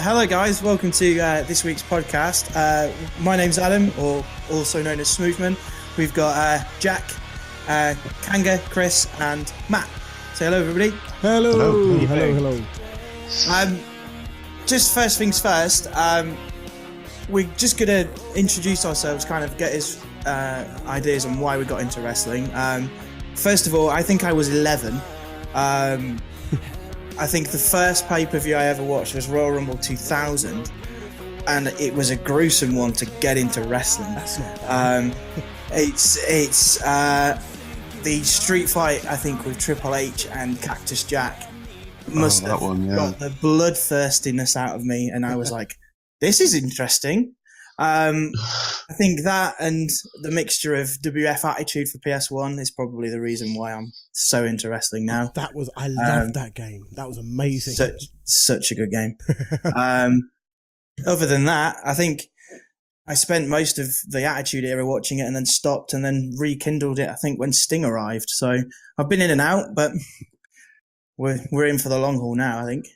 Hello guys, welcome to this week's podcast. My name's Adam, or also known as Smoothman. We've got Jack, Kanga, Chris and Matt. Say hello everybody. Hello. Just first things first, we're just going to introduce ourselves, kind of get his ideas on why we got into wrestling. First of all, I think I was 11. I think the first pay-per-view I ever watched was Royal Rumble 2000, and it was a gruesome one to get into wrestling. That's not bad. It's the street fight, I think, with Triple H and Cactus Jack must have got the bloodthirstiness out of me, and I was like, this is interesting. I think that and the mixture of WF Attitude for PS1 is probably the reason why I'm so into wrestling now. I loved that game. That was amazing. Such a good game. Other than that, I think I spent most of the Attitude era watching it and then stopped and then rekindled it, I think, when Sting arrived. So I've been in and out, but we're in for the long haul now, I think.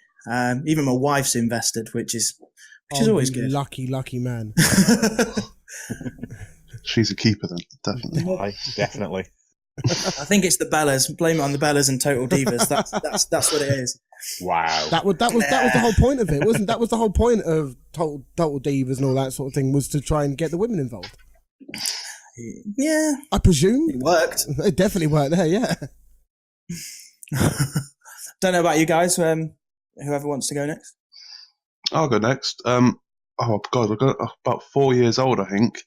Even my wife's invested, which is always good. Lucky man. She's a keeper then, definitely. Definitely. I think it's the Bellas. Blame it on the Bellas and Total Divas. That's what it is. Wow. That was the whole point of it, wasn't? That was the whole point of Total Divas and all that sort of thing, was to try and get the women involved. Yeah, I presume it worked. It definitely worked there. Yeah. Don't know about you guys. Whoever wants to go next. I'll go next. I got about 4 years old, I think.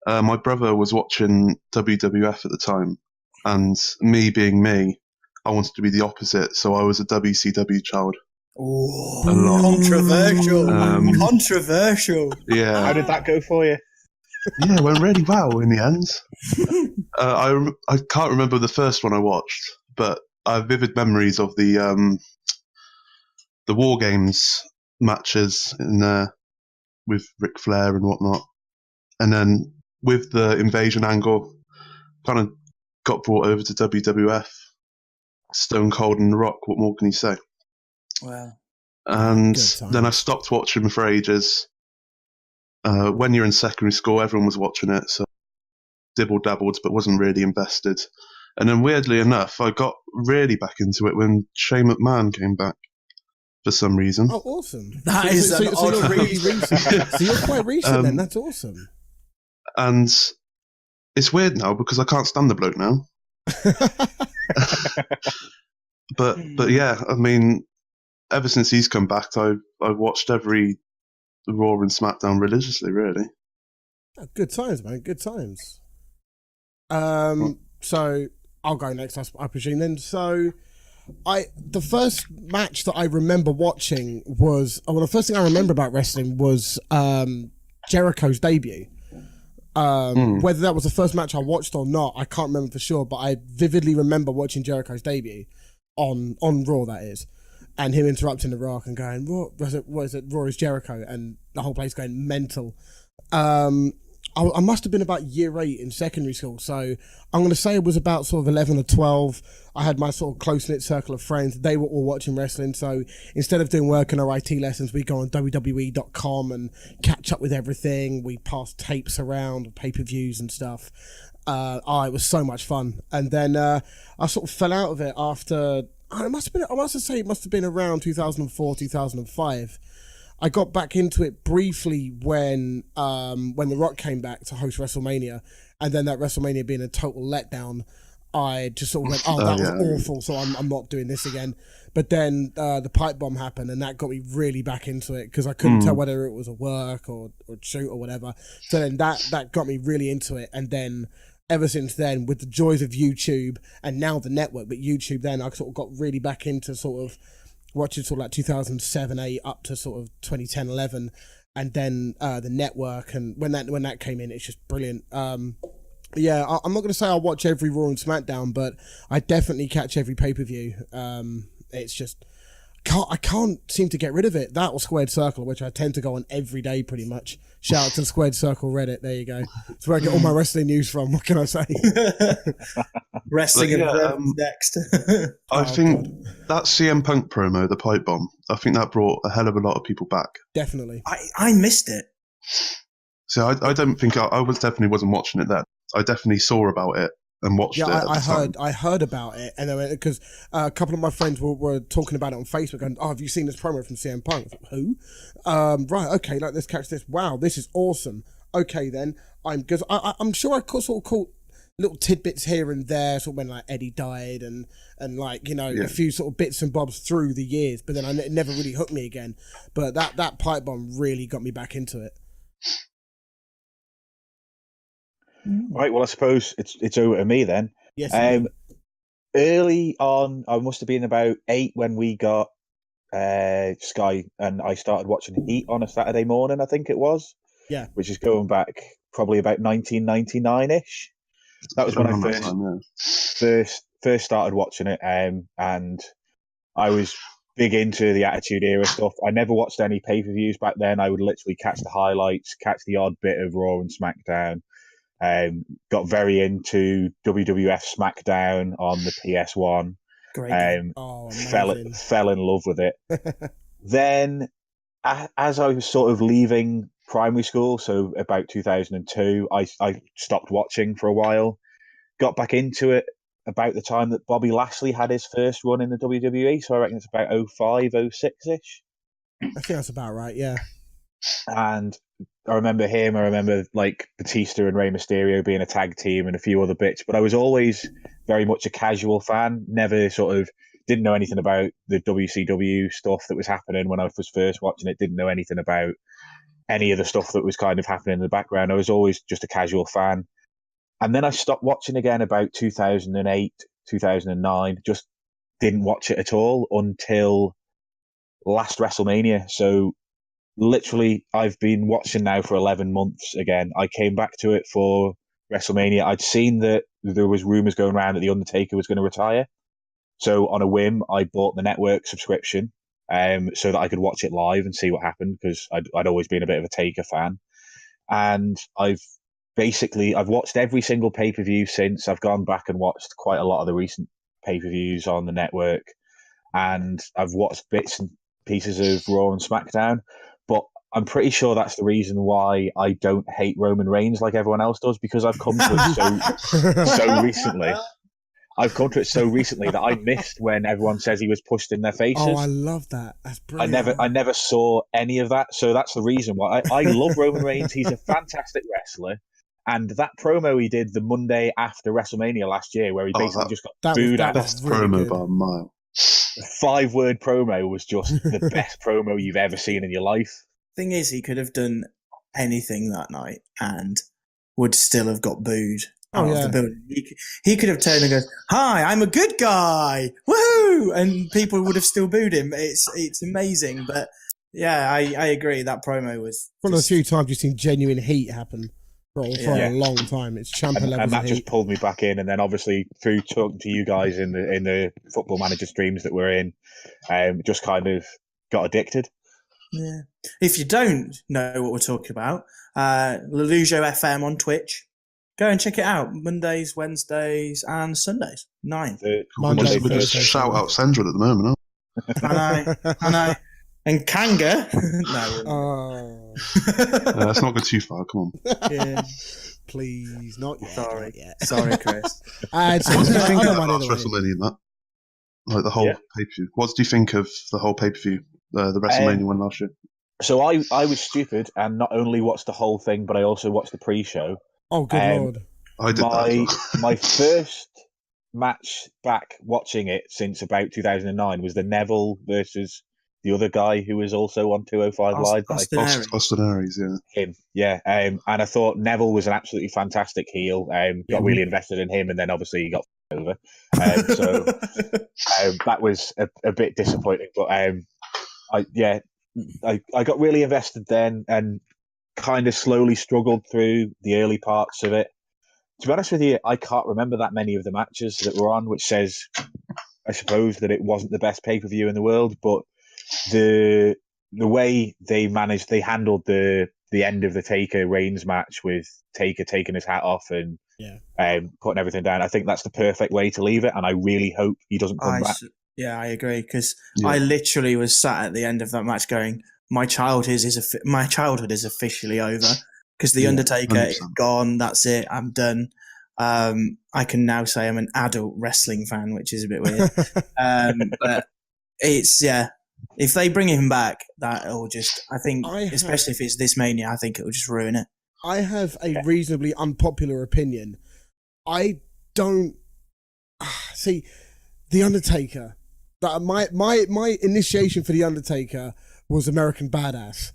My brother was watching WWF at the time, and me being me, I wanted to be the opposite, so I was a WCW child. Oh, controversial. Controversial. Yeah. How did that go for you? Yeah, it went really well in the end. I can't remember the first one I watched, but I have vivid memories of the War Games matches in there with Ric Flair and whatnot, and then with the invasion angle, kind of got brought over to WWF. Stone Cold and The Rock. What more can you say? Wow. And then I stopped watching for ages. When you're in secondary school, everyone was watching it, so dibble dabbled, but wasn't really invested. And then weirdly enough, I got really back into it when Shane McMahon came back. For some reason. Oh, awesome. That is an odd really recent. So you're quite recent then. That's awesome. And it's weird now because I can't stand the bloke now. But yeah, I mean, ever since he's come back, I've watched every Raw and Smackdown religiously, really. Good times, man. Good times. So I'll go next, I presume then. So the first match that I remember watching was, the first thing I remember about wrestling was Jericho's debut. Whether that was the first match I watched or not, I can't remember for sure, but I vividly remember watching Jericho's debut on Raw, that is, and him interrupting The Rock and going, what is it, Raw is Jericho, and the whole place going mental. I must have been about year 8 in secondary school, so I'm going to say it was about sort of 11 or 12. I had my sort of close-knit circle of friends. They were all watching wrestling, so instead of doing work in our IT lessons, we go on WWE.com and catch up with everything. We pass tapes around, pay-per-views and stuff. It was so much fun. And then I sort of fell out of it after, I must have been around 2004, 2005. I got back into it briefly when The Rock came back to host WrestleMania, and then that WrestleMania being a total letdown, I just sort of went, that was awful, so I'm not doing this again. But then the pipe bomb happened, and that got me really back into it, because I couldn't tell whether it was a work or a shoot or whatever. So then that got me really into it, and then ever since then, with the joys of YouTube, and now the network, but YouTube then, I sort of got really back into sort of watching sort of like 2007, 8 up to sort of 2010, 11, and then the network, and when that came in, it's just brilliant. Yeah, I'm not going to say I'll watch every Raw and SmackDown, but I definitely catch every pay-per-view. It's just, I can't seem to get rid of it. That or Squared Circle, which I tend to go on every day pretty much. Shout out to the Squared Circle Reddit. There you go. It's where I get all my wrestling news from. What can I say? Wrestling next. I think that CM Punk promo, the pipe bomb, I think that brought a hell of a lot of people back. Definitely. I missed it. So I don't think I definitely wasn't watching it then. I definitely saw about it and watched it. I heard about it, and then because a couple of my friends were talking about it on Facebook, and have you seen this promo from CM Punk? I was like, who? Right, okay, like let's catch this. Wow, this is awesome. Okay, then because I'm sure I sort of caught little tidbits here and there, sort of when like Eddie died and like a few sort of bits and bobs through the years, but then it never really hooked me again. But that pipe bomb really got me back into it. Right, well, I suppose it's over to me then. Yes. Early on, I must have been about 8 when we got Sky, and I started watching Heat on a Saturday morning, I think it was. Yeah. Which is going back probably about 1999-ish. That was when I first started watching it, and I was big into the Attitude Era stuff. I never watched any pay-per-views back then. I would literally catch the highlights, catch the odd bit of Raw and Smackdown. Got very into WWF Smackdown on the PS1. Great. Fell in love with it. Then, as I was sort of leaving primary school, so about 2002, I stopped watching for a while. Got back into it about the time that Bobby Lashley had his first run in the WWE, so I reckon it's about 05, 06-ish. I think that's about right, yeah. And I remember like Batista and Rey Mysterio being a tag team and a few other bits, but I was always very much a casual fan, never sort of didn't know anything about the WCW stuff that was happening when I was first watching it, didn't know anything about any of the stuff that was kind of happening in the background. I was always just a casual fan. And then I stopped watching again about 2008, 2009, just didn't watch it at all until last WrestleMania. So literally, I've been watching now for 11 months again. I came back to it for WrestleMania. I'd seen that there was rumors going around that The Undertaker was going to retire. So on a whim, I bought the network subscription so that I could watch it live and see what happened, because I'd always been a bit of a Taker fan. And I've watched every single pay-per-view since. I've gone back and watched quite a lot of the recent pay-per-views on the network. And I've watched bits and pieces of Raw and Smackdown. But I'm pretty sure that's the reason why I don't hate Roman Reigns like everyone else does, because I've come to it so recently. I've come to it so recently that I missed when everyone says he was pushed in their faces. Oh, I love that. That's brilliant. I never saw any of that, so that's the reason why. I love Roman Reigns. He's a fantastic wrestler. And that promo he did the Monday after WrestleMania last year, where he basically just got booed out. Best promo by a mile. The 5-word promo was just the best promo you've ever seen in your life. Thing is, he could have done anything that night and would still have got booed out of the building. He could have turned and goes, "Hi, I'm a good guy, woohoo!" and people would have still booed him. It's amazing, but yeah, I agree. That promo was one of the few times you've seen genuine heat happen for a long time. It's champion level, and that just pulled me back in. And then obviously through talking to you guys in the Football Manager streams that we're in, just kind of got addicted. Yeah. If you don't know what we're talking about, Lelujo FM on Twitch, go and check it out. Mondays, Wednesdays, and Sundays. 9. We're just shout out Central at the moment, huh? I know. And Kanga. No. Let's not go too far. Come on. Yeah. Please, not yet. Sorry. Not yet. Sorry, Chris. What do you think of last WrestleMania, Matt? Like the whole pay-per-view. What do you think of the whole pay-per-view, the WrestleMania one last year? So I was stupid and not only watched the whole thing, but I also watched the pre-show. Oh, good Lord. I did that. My first match back watching it since about 2009 was the Neville versus the other guy who was also on 205 Live. Austin Aries, yeah. Him, yeah. And I thought Neville was an absolutely fantastic heel. Got really invested in him, and then obviously he got over. So that was a bit disappointing. But I got really invested then and kind of slowly struggled through the early parts of it. To be honest with you, I can't remember that many of the matches that were on, which says, I suppose, that it wasn't the best pay-per-view in the world. But the way they handled the end of the Taker Reigns match with Taker taking his hat off and putting everything down. I think that's the perfect way to leave it, and I really hope he doesn't come back. Yeah, I agree, because I literally was sat at the end of that match going, my childhood is officially over, because the Undertaker 100%. Is gone. That's it. I'm done. I can now say I'm an adult wrestling fan, which is a bit weird. But it's if they bring him back, that'll just, I think, especially if it's this Mania, I think it'll just ruin it. I have a reasonably unpopular opinion. I don't see the Undertaker. That my initiation for the Undertaker was American Badass.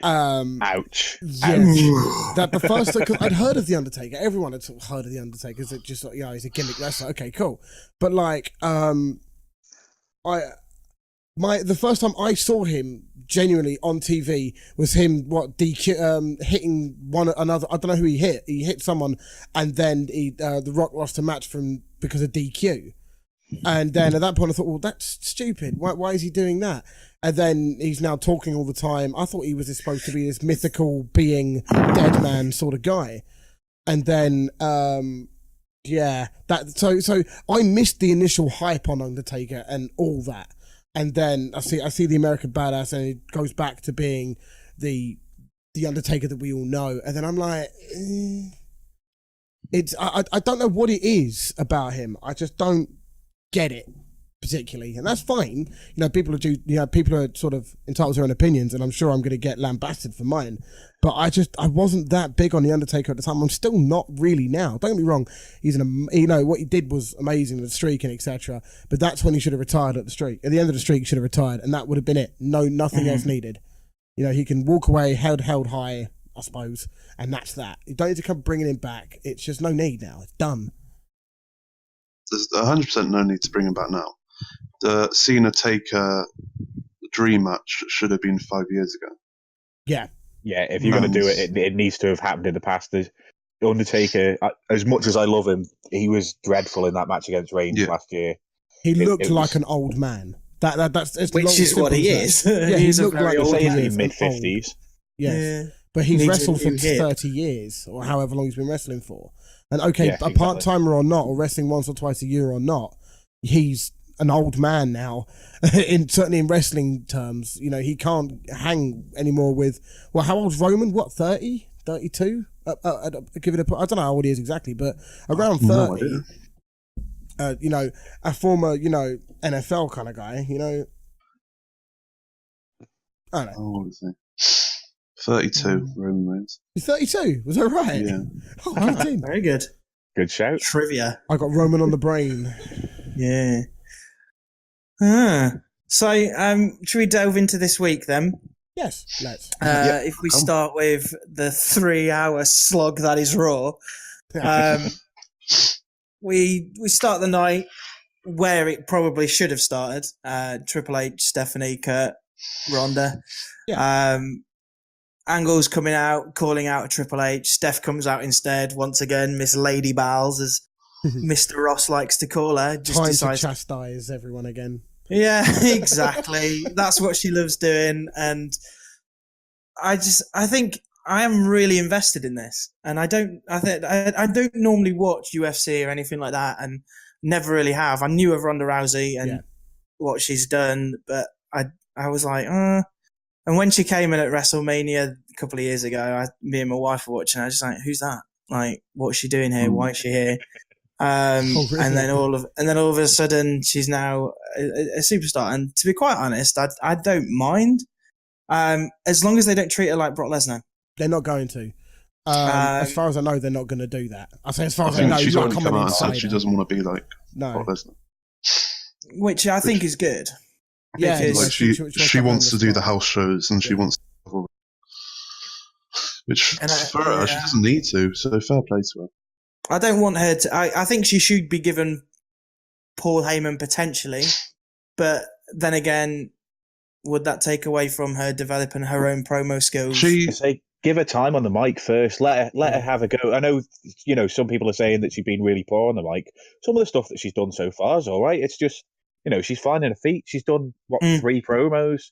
Ouch. Yes. That the first, because I'd heard of the Undertaker. Everyone had sort of heard of the Undertaker. It's just like, he's a gimmick wrestler. Okay, cool. But like, the first time I saw him genuinely on TV was him hitting one another. I don't know who he hit. He hit someone, and then The Rock lost a match because of DQ. And then at that point I thought, well, that's stupid. Why is he doing that? And then he's now talking all the time. I thought he was supposed to be this mythical being, dead man sort of guy. And then so I missed the initial hype on Undertaker and all that. And then I see the American Badass, and it goes back to being the Undertaker that we all know. And then I'm like, I don't know what it is about him. I just don't get it particularly, and that's fine. People are sort of entitled to their own opinions, and I'm sure I'm going to get lambasted for mine. But I wasn't that big on the Undertaker at the time. I'm still not really now. Don't get me wrong. He's what he did was amazing, the streak and etc. But that's when he should have retired at the end of the streak. He should have retired, and that would have been it. Nothing else needed. He can walk away, held high, I suppose, and that's that. You don't need to come bringing him back. It's just no need now. It's done. There's 100% no need to bring him back now. The Cena Taker dream match should have been 5 years ago. Yeah. Yeah, if you're going to do it, it needs to have happened in the past. The Undertaker, as much as I love him, he was dreadful in that match against Reigns last year. He looked like an old man. That's which is what he is. Yeah, he looked like in mid-50s. Yes. Yeah. But he's wrestled for 30 years, or however long he's been wrestling for. And a part-timer or not, or wrestling once or twice a year or not, he's an old man now. Certainly in wrestling terms, he can't hang anymore with. Well, how old's Roman? What, 30, 32? Give it I don't know how old he is exactly, but around 30. A former NFL kind of guy. I don't know. How old is he? 32, Roman Reigns. He's 32, was that right? Yeah. Oh, very good. Good shout. Trivia. I got Roman on the brain. Yeah. So, should we delve into this week then? Yes, let's. If we start with the 3-hour slog that is Raw, we start the night where it probably should have started. Triple H, Stephanie, Kurt, Ronda. Yeah. Angle's coming out, calling out Triple H. Steph comes out instead, once again, Miss Lady Bowles, as Mr. Ross likes to call her. Time to chastise everyone again. Yeah, exactly. That's what she loves doing. And I think I am really invested in this. And I don't normally watch UFC or anything like that, and never really have. I knew of Ronda Rousey and what she's done, but I was like, And when she came in at WrestleMania a couple of years ago, me and my wife were watching. I was just like, "Who's that? Like, what's she doing here? Why is she here?" Really? And then all of a sudden, she's now a superstar. And to be quite honest, I don't mind, as long as they don't treat her like Brock Lesnar. They're not going to. As far as I know, they're not going to do that. I say, as far as I know, she's already come out and said she doesn't want to be like Brock Lesnar, which I think is good. Yeah, like she wants to do the house shows, and she wants to, which for her, she doesn't need to, so fair play to her. I don't want her to. I think she should be given Paul Heyman potentially, but then again, would that take away from her developing her own promo skills? Give her time on the mic first. Let her have a go. I know, some people are saying that she's been really poor on the mic. Some of the stuff that she's done so far is all right. It's just she's finding her feet. She's done, 3 promos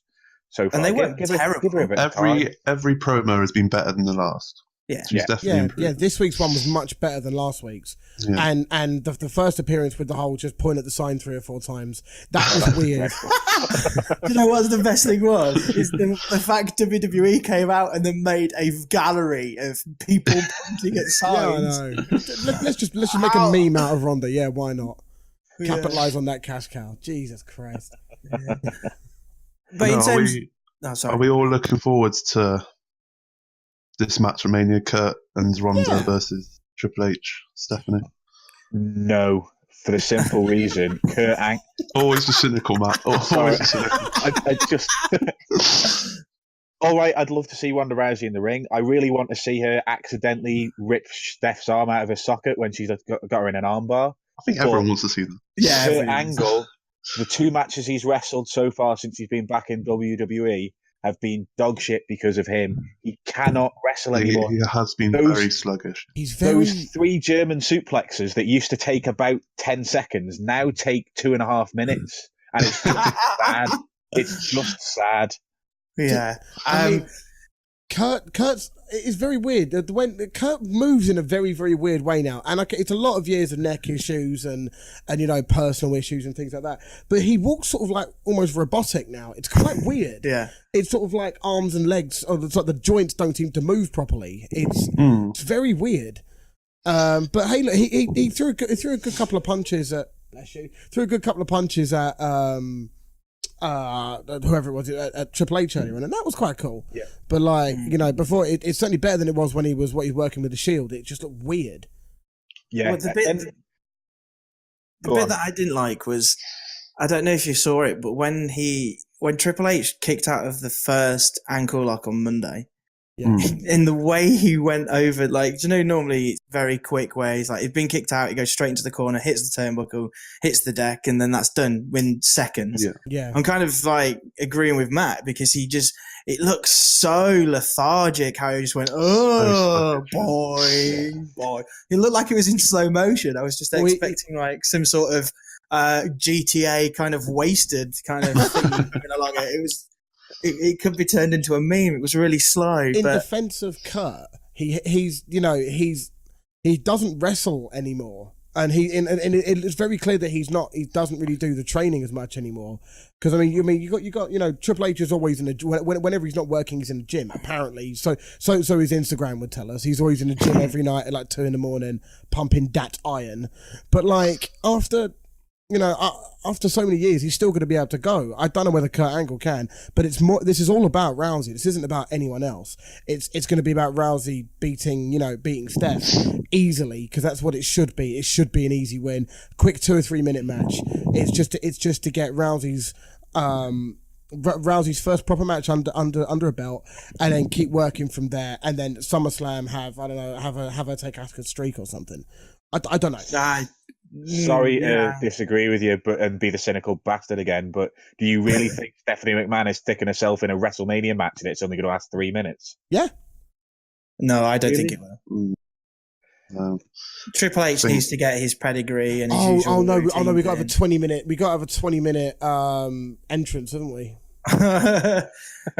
so far. And they weren't terrible. Give her a bit of time. Every promo has been better than the last. Yeah. She's definitely improved. Yeah, this week's one was much better than last week's. Yeah. And the first appearance with the whole just point at the sign 3 or 4 times, that was weird. Do you know what the best thing was? Is the fact WWE came out and then made a gallery of people pointing at signs. Yeah, I know. Let's just make a meme out of Ronda. Yeah, why not? Capitalize on that cash cow. Jesus Christ. But in terms... Are we all looking forward to this match, Romania, Kurt and Ronda versus Triple H, Stephanie? No, for the simple reason, Kurt Angle... Always the cynical, Matt. Always the cynical. I just... All right, I'd love to see Ronda Rousey in the ring. I really want to see her accidentally rip Steph's arm out of her socket when she's got her in an armbar. I think everyone wants to see that. Yeah, Kurt Angle, the 2 matches he's wrestled so far since he's been back in WWE have been dog shit because of him. He cannot wrestle anymore. He has been very sluggish. Those 3 German suplexes that used to take about 10 seconds now take 2.5 minutes. And it's just sad. It's just sad. Yeah. I mean, Kurt's it's very weird. When Kurt moves in a very, very weird way now, and it's a lot of years of neck issues and personal issues and things like that. But he walks sort of like almost robotic now. It's quite weird. Yeah, it's sort of like arms and legs, or it's like the joints don't seem to move properly. It's very weird. But hey, look, he threw a good couple of punches at. Bless you. Threw a good couple of punches at whoever it was at Triple H earlier, and that was quite cool. Yeah. But before it's certainly better than it was when he was working with the Shield. It just looked weird. Yeah. Well, the bit that I didn't like was, I don't know if you saw it, but when Triple H kicked out of the first ankle lock on Monday, in the way he went over, normally it's very quick ways. Like, he's been kicked out, he goes straight into the corner, hits the turnbuckle, hits the deck, and then that's done in seconds. Yeah. I'm kind of agreeing with Matt, because it looks so lethargic how he just went, boy. It looked like it was in slow motion. I was just expecting some sort of GTA kind of wasted kind of thing coming along it. It could be turned into a meme. It was really slow. In defense of Kurt, he doesn't wrestle anymore, and it's very clear that he doesn't really do the training as much anymore. Because you got Triple H is always in the whenever he's not working, he's in the gym apparently. So his Instagram would tell us he's always in the gym every night at 2 a.m, pumping that iron. But after so many years, he's still going to be able to go. I don't know whether Kurt Angle can, but this is all about Rousey. This isn't about anyone else. It's going to be about Rousey beating Steph easily, because that's what it should be. It should be an easy win, quick 2 or 3 minute match. It's just to get Rousey's first proper match under a belt, and then keep working from there, and then SummerSlam have her take Asuka's streak or something. I don't know. Sorry to disagree with you, and be the cynical bastard again, but do you really think Stephanie McMahon is sticking herself in a WrestleMania match and it's only going to last 3 minutes? Yeah. No, I don't think it will. No. Triple H needs to get his pedigree and his we usual got to have a routine 20 minute. We got to have a 20-minute entrance, haven't we?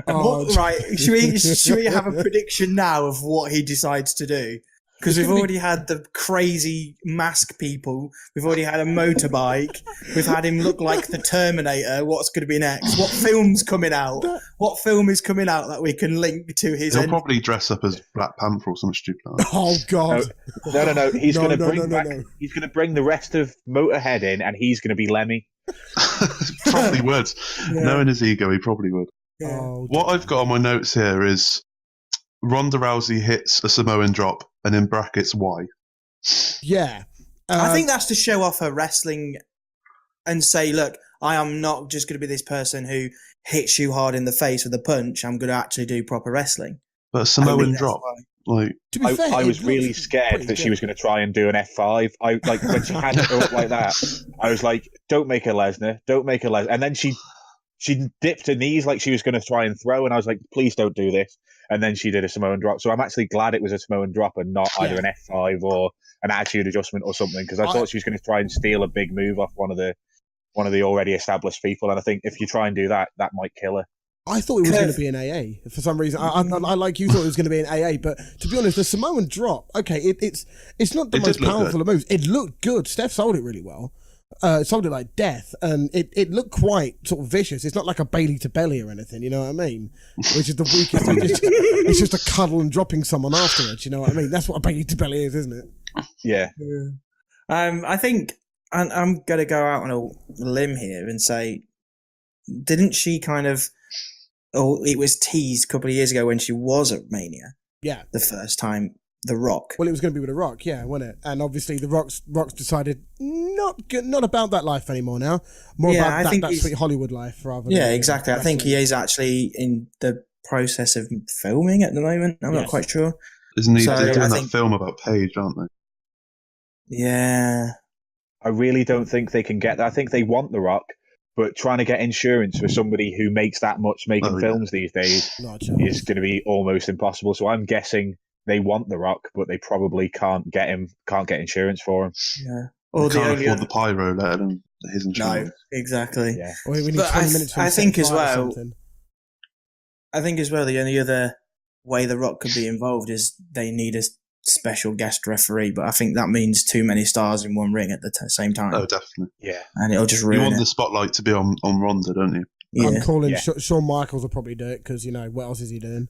Right. Should we have a prediction now of what he decides to do? Because we've already had the crazy mask people. We've already had a motorbike. We've had him look like the Terminator. What's going to be next? What film's coming out? What film is coming out that we can link to his... He'll probably dress up as Black Panther or something stupid like that. Oh, God. No. He's going to He's going to bring the rest of Motorhead in, and he's going to be Lemmy. Probably would. Yeah. Knowing his ego, he probably would. Yeah. What I've got on my notes here is Ronda Rousey hits a Samoan drop, and in brackets, why? Yeah. I think that's to show off her wrestling and say, look, I am not just going to be this person who hits you hard in the face with a punch. I'm going to actually do proper wrestling. But a Samoan drop, to be fair, I was really scared that she was going to try and do an F5. When she had it up like that, I was like, don't make her Lesnar. And then she dipped her knees like she was going to try and throw, and I was like, please don't do this. And then she did a Samoan drop. So I'm actually glad it was a Samoan drop and not either an F5 or an attitude adjustment or something, because I thought she was going to try and steal a big move off one of the one of the already established people. And I think if you try and do that, that might kill her. I thought it was going to be an AA for some reason. I like you thought it was going to be an AA, but to be honest, the Samoan drop, okay, it's not the most powerful of moves. It looked good. Steph sold it really well. Sold it like death, and it looked quite sort of vicious. It's not like a Bailey to belly or anything, you know what I mean? Which is the weakest. It's just a cuddle and dropping someone afterwards, you know what I mean? That's what a Bailey to belly is, isn't it? Yeah. I think I'm going to go out on a limb here and say, didn't she kind of... Oh, it was teased a couple of years ago when she was at Mania. Yeah. The first time, The Rock. Well, it was going to be with The Rock, yeah, wasn't it? And obviously, The Rock's decided not about that life anymore now. More about that sweet Hollywood life rather than... Yeah, exactly. I think he is actually in the process of filming at the moment. I'm not quite sure. Isn't he doing that film about Paige, aren't they? Yeah. I really don't think they can get that. I think they want The Rock, but trying to get insurance for somebody who makes that much making films these days is going to be almost impossible. So I'm guessing they want The Rock, but they probably can't get insurance for him. Yeah. Or they can't afford the pyro, let alone his insurance. No, exactly. Yeah. Well, we need 20 minutes I think as well, the only other way The Rock could be involved is they need a special guest referee, but I think that means too many stars in one ring at the same time. Oh, definitely. Yeah. And it'll just ruin You want the spotlight to be on Ronda, don't you? Yeah. I'm calling Shawn Michaels will probably do it because, you know, what else is he doing?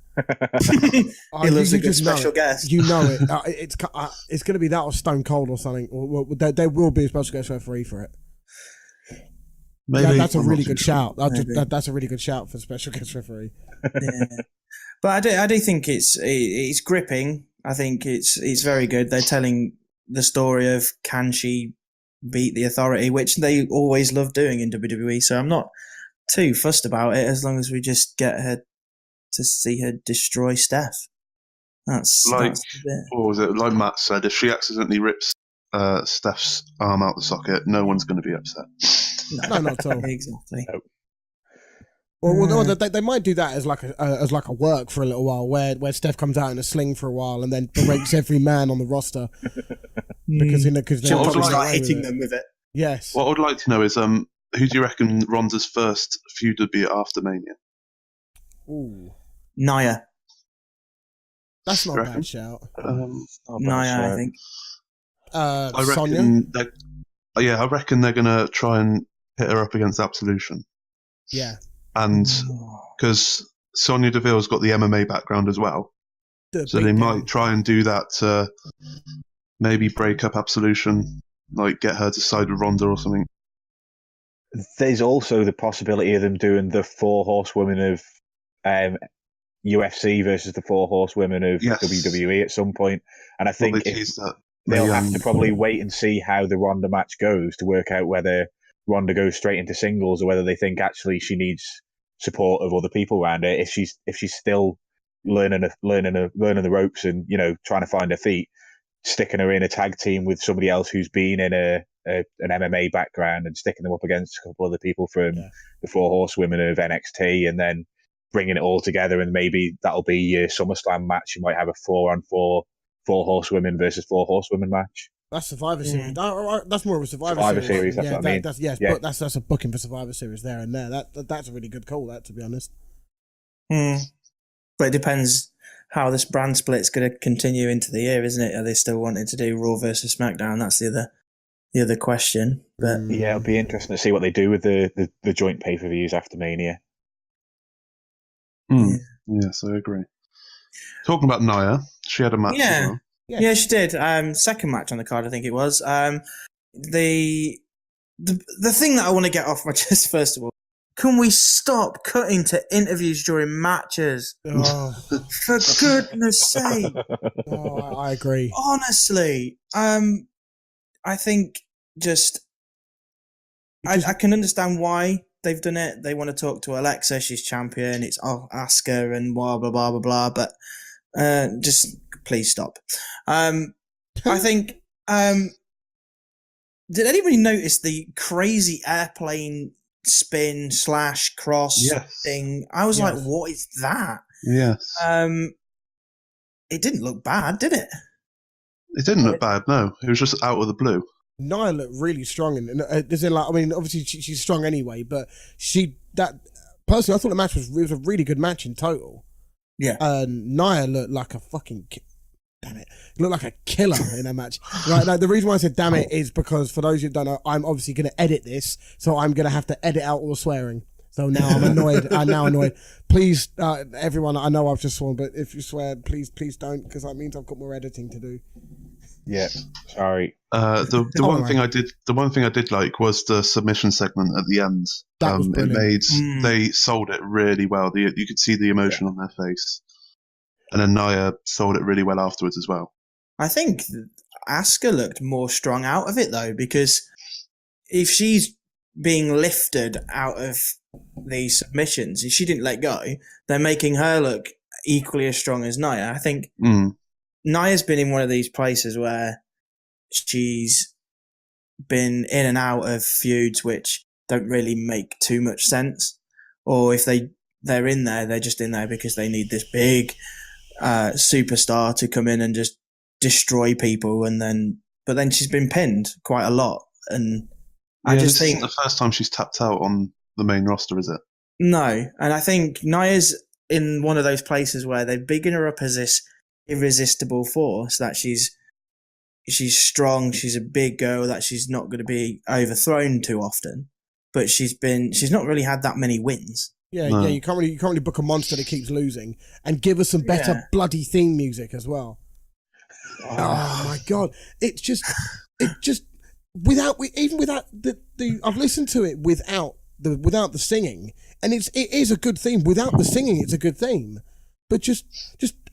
He loves a good special guest. You know it. It's going to be that or Stone Cold or something. There will be a special guest referee for it. Maybe. That's a really good shout. That's a really good shout for special guest referee. Yeah. But I do think it's gripping. I think it's very good. They're telling the story of can she beat the Authority, which they always love doing in WWE. So I'm not too fussed about it as long as we just get her to see her destroy Steph. That's the bit. What was it? Like Matt said, if she accidentally rips Steph's arm out the socket, no one's going to be upset. No, not at all. Exactly. Nope. Well, they might do that as like a work for a little while, where Steph comes out in a sling for a while and then berates every man on the roster because she'll probably start hitting them with it. Yes. What I would like to know is who do you reckon Ronda's first feud would be after Mania? Ooh, Nia. That's not a bad shout. Nia, I think. I Sonya. reckon I reckon they're gonna try and hit her up against Absolution. Yeah. And because Sonya Deville's got the MMA background as well, so they might try and do that to maybe break up Absolution, like get her to side with Ronda or something. There's also the possibility of them doing the 4 horsewomen of UFC versus the 4 horsewomen of WWE at some point. And I think they'll have to probably wait and see how the Ronda match goes to work out whether Ronda goes straight into singles or whether they think actually she needs support of other people around her. If she's still learning the ropes and, you know, trying to find her feet, sticking her in a tag team with somebody else who's been in an MMA background and sticking them up against a couple other people from the 4 horsewomen of NXT, and then bringing it all together, and maybe that'll be your SummerSlam match. You might have a 4-on-4 4 horsewomen versus 4 horsewomen match. That's Survivor Series. That's more of a Survivor Series. That's what I mean. That's a booking for Survivor Series there and there. That's a really good call. That, to be honest. But it depends how this brand split's going to continue into the year, isn't it? Are they still wanting to do Raw versus SmackDown? That's the other question. But yeah, it'll be interesting to see what they do with the joint pay-per-views after Mania. Yes, I agree. Talking about Nia, she had a match as well. Yeah, she did. Second match on the card, I think it was. The thing that I want to get off my chest first of all, can we stop cutting to interviews during matches? Oh. For goodness sake! I agree. Honestly, I think I can understand why they've done it. They want to talk to Alexa. She's champion. It's Asuka and blah blah blah blah blah. But just please stop. I think. Did anybody notice the crazy airplane spin / cross thing? I was like, "What is that?" Yes. It didn't look bad, did it? It didn't look bad. No, it was just out of the blue. Nia looked really strong, and obviously she's strong anyway, but personally, I thought the match was a really good match in total. Yeah, Nia looked like a fucking. Damn it! Looked like a killer in that match. Right now, the reason why I said "damn it" is because for those who don't know, I'm obviously going to edit this, so I'm going to have to edit out all the swearing. So now I'm annoyed. I'm now annoyed. Please, everyone, I know I've just sworn, but if you swear, please don't, because that means I've got more editing to do. Yeah, sorry. The one thing I did like was the submission segment at the end. That was brilliant. They sold it really well. You could see the emotion on their face, and then Nia sold it really well afterwards as well. I think Asuka looked more strong out of it though, because if she's being lifted out of these submissions, if she didn't let go, they're making her look equally as strong as Nia. I think Nia's been in one of these places where she's been in and out of feuds which don't really make too much sense, or if they're in there, they're just in there because they need this big superstar to come in and just destroy people, but then she's been pinned quite a lot, and I just think this isn't the first time she's tapped out on the main roster, is it? No, and I think Nia's in one of those places where they're bigging her up as this irresistible force, that she's strong, she's a big girl, that she's not going to be overthrown too often, but she's not really had that many wins. Yeah, you can't really book a monster that keeps losing, and give us some better bloody theme music as well. Oh my god, it just without the I've listened to it without the singing, and it is a good theme. Without the singing, it's a good theme. But just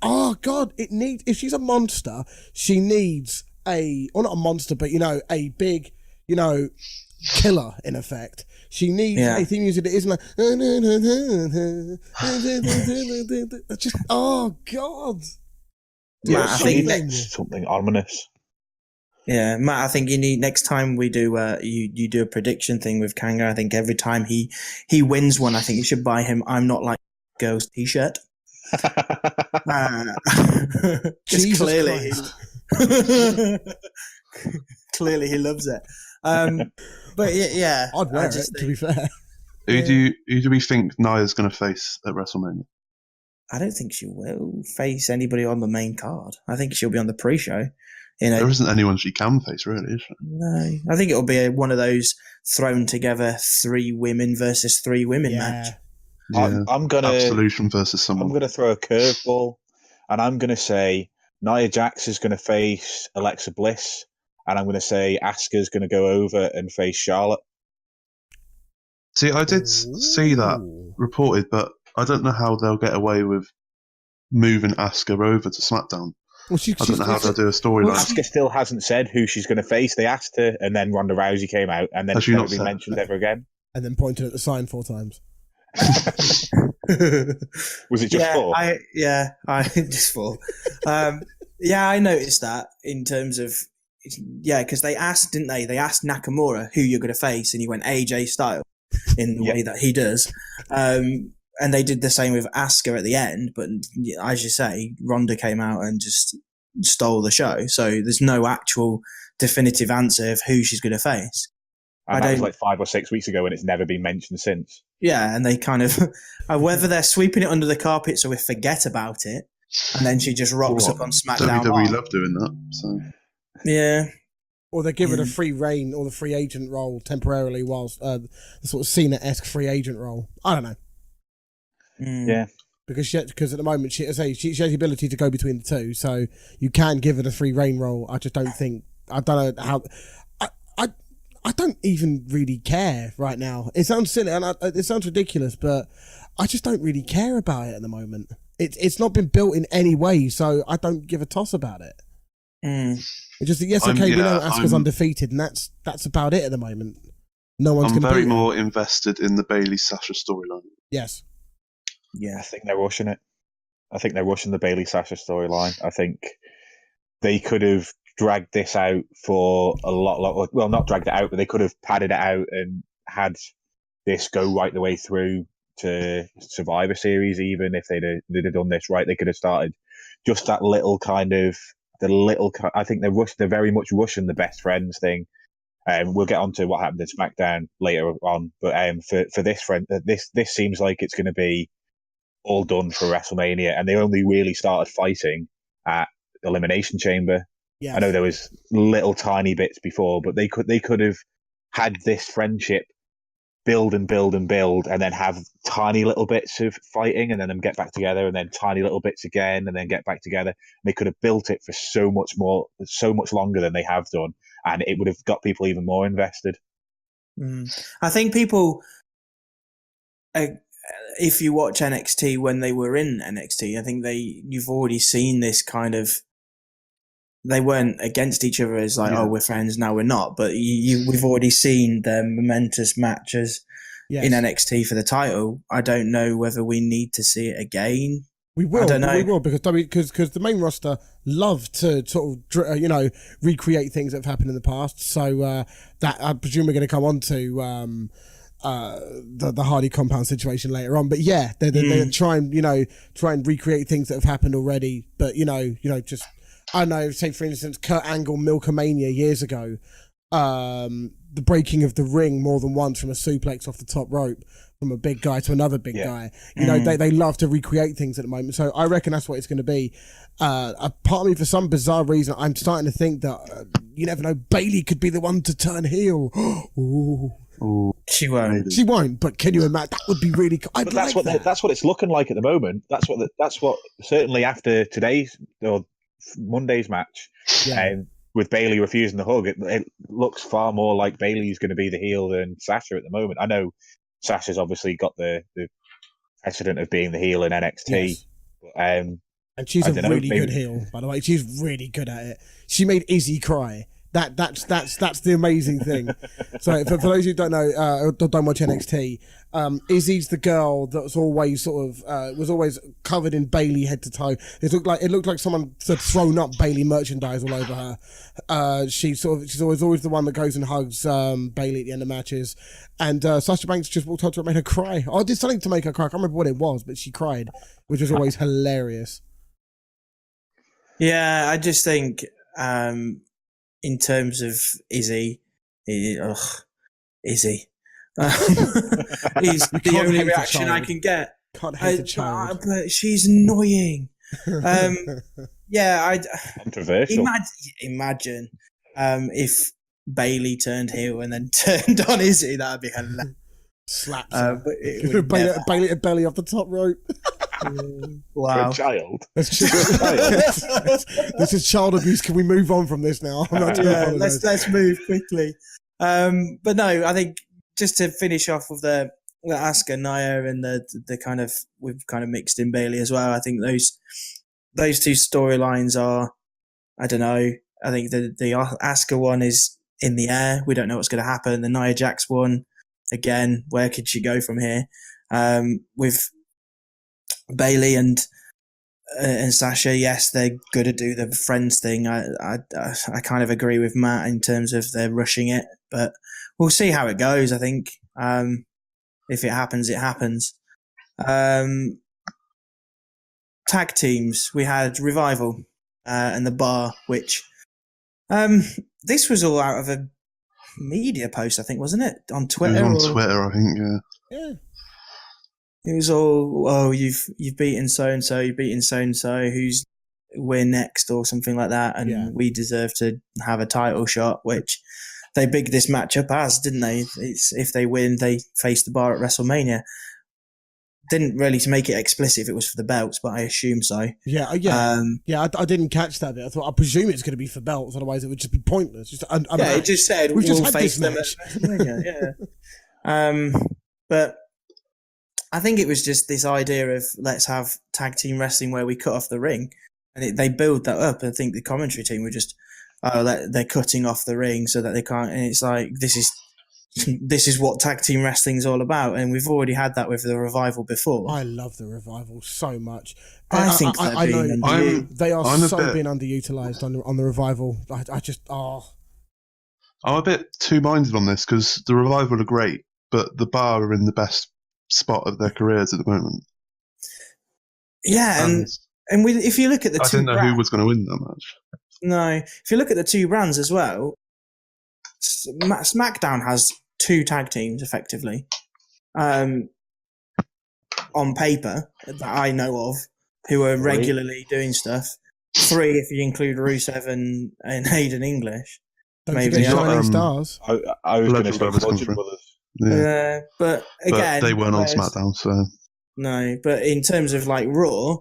oh god, if she's a monster, she needs not a monster, but a big, killer in effect. She needs a theme music that isn't like just oh god. Yeah, Matt, I think something ominous. Yeah, Matt, I think you need, next time we do you do a prediction thing with Kanga, I think every time he wins one, I think you should buy him "I'm Not Like Girls" t-shirt. Just clearly he loves it. But yeah, I'd wear it, to be fair. Who do we think Nia's going to face at WrestleMania? I don't think she will face anybody on the main card. I think she'll be on the pre-show. There isn't anyone she can face, really, is there? No. I think it'll be one of those thrown together 3 women versus 3 women match. Yeah. I'm gonna Absolution versus someone. I'm gonna throw a curveball, and I'm gonna say Nia Jax is gonna face Alexa Bliss, and I'm gonna say Asuka's gonna go over and face Charlotte. See, I did see that reported, but I don't know how they'll get away with moving Asuka over to SmackDown. Well, I don't know how they'll do a storyline. Asuka still hasn't said who she's going to face. They asked her, and then Ronda Rousey came out, and then it's never been mentioned ever again. And then pointed at the sign 4 times. Was it just 4? I just 4. I noticed that in terms of because they asked, didn't they? They asked Nakamura who you're going to face, and he went AJ Styles in the way that he does. And they did the same with Asuka at the end, but as you say, Ronda came out and just stole the show. So there's no actual definitive answer of who she's going to face. And that was like 5 or 6 weeks ago, and it's never been mentioned since. Yeah, and they kind of whether they're sweeping it under the carpet so we forget about it, and then she just rocks up on SmackDown. WWE love doing that. So yeah. Or they give it a free reign or the free agent role temporarily, whilst the sort of Cena-esque free agent role. I don't know. Yeah, because at the moment she has the ability to go between the two, so you can give it a free reign role. I just don't know how. I don't even really care right now. It sounds silly and it sounds ridiculous, but I just don't really care about it at the moment. It's not been built in any way, so I don't give a toss about it. It's just we know Asuka's undefeated, and that's about it at the moment. No one's going to. I'm very more invested in the Bayley Sasha storyline. Yes. Yeah, I think they're rushing it. I think they're rushing the Bayley Sasha storyline. I think they could have dragged this out for a lot. Well, not dragged it out, but they could have padded it out and had this go right the way through to Survivor Series. Even if they'd have done this right, they could have started just that little kind of I think they're very much rushing the best friends thing. We'll get on to what happened in SmackDown later on, but for this friend, this seems like it's going to be all done for WrestleMania, and they only really started fighting at Elimination Chamber. Yes. I know there was little tiny bits before, but they could have had this friendship build and build and build, and then have tiny little bits of fighting, and then them get back together, and then tiny little bits again, and then get back together. And they could have built it for so much longer than they have done, and it would have got people even more invested. I think people, if you watch NXT when they were in NXT, I think you've already seen this kind of. They weren't against each other as like, oh, we're friends, now we're not. But we've already seen the momentous matches in NXT for the title. I don't know whether we need to see it again. We will. I don't know. We will because the main roster love to sort of recreate things that have happened in the past. So that I presume we're going to come on to the Hardy compound situation later on. But yeah, they try and recreate things that have happened already. But just. I know, say for instance, Kurt Angle Milkamania years ago, the breaking of the ring more than once from a suplex off the top rope from a big guy to another big guy. They love to recreate things at the moment. So I reckon that's what it's going to be. A part of me, for some bizarre reason, I'm starting to think that, you never know, Bayley could be the one to turn heel. Ooh, she won't. She won't. But can you imagine? That would be really cool. That's what it's looking like at the moment. That's what certainly after today's or Monday's match, with Bayley refusing the hug, it looks far more like Bayley's going to be the heel than Sasha at the moment. I know Sasha's obviously got the precedent of being the heel in NXT, and she's a really good heel, by the way. She's really good at it. She made Izzy cry. That's the amazing thing. So for those who don't know, or don't watch NXT, Izzy's the girl that was always was always covered in Bayley head to toe. It looked like someone had thrown up Bayley merchandise all over her. She's always the one that goes and hugs Bayley at the end of matches. And Sasha Banks just walked up to her and made her cry. I did something to make her cry. I can't remember what it was, but she cried, which was always hilarious. Yeah, I just think. In terms of Izzy, Izzy. Is the only reaction I can get. Can't hate the child. But she's annoying. Controversial. Imagine if Bayley turned heel and then turned on Izzy. That'd be hilarious. Slaps her. Bayley off the top rope. Wow. For a child. This is child abuse. Can we move on from this now? Let's move quickly. But no, I think just to finish off with the Asuka, Nia, and the kind of we've kind of mixed in Bayley as well. I think those two storylines are, I don't know. I think the Asuka one is in the air. We don't know what's going to happen. The Nia Jax one, again, where could she go from here? With Bayley and Sasha, yes, they're going to do the friends thing. I kind of agree with Matt in terms of they're rushing it, but we'll see how it goes. I think if it happens, it happens. Tag teams, we had Revival and The Bar, which this was all out of a media post, I think, wasn't it? On Twitter. It was on Twitter, I think. Yeah. It was all, oh, you've beaten so and so, you've beaten so and so. We're next, or something like that, and we deserve to have a title shot. Which they bigged this match up as, didn't they? It's if they win, they face The Bar at WrestleMania. Didn't really make it explicit if it was for the belts, but I assume so. Yeah. I didn't catch that bit. I presume it's going to be for belts, otherwise it would just be pointless. It just said we'll just face them at WrestleMania. But I think it was just this idea of let's have tag team wrestling where we cut off the ring, and they build that up. I think the commentary team were just, they're cutting off the ring so that they can't. And it's like this is what tag team wrestling is all about, and we've already had that with the Revival before. I love the Revival so much. I think they are being underutilized on the Revival. I'm a bit two-minded on this because the Revival are great, but the Bar are in the best spot of their careers at the moment. Yeah, and if you look at the two, I didn't know who was going to win that match. No, if you look at the two brands as well, SmackDown has 2 tag teams effectively, on paper that I know of, who are regularly doing stuff. 3 if you include Rusev and Hayden English. Don't forget Shining Stars. I was going to say Bludgeon Brothers. Yeah, but again, they weren't on SmackDown, so no. But in terms of like Raw,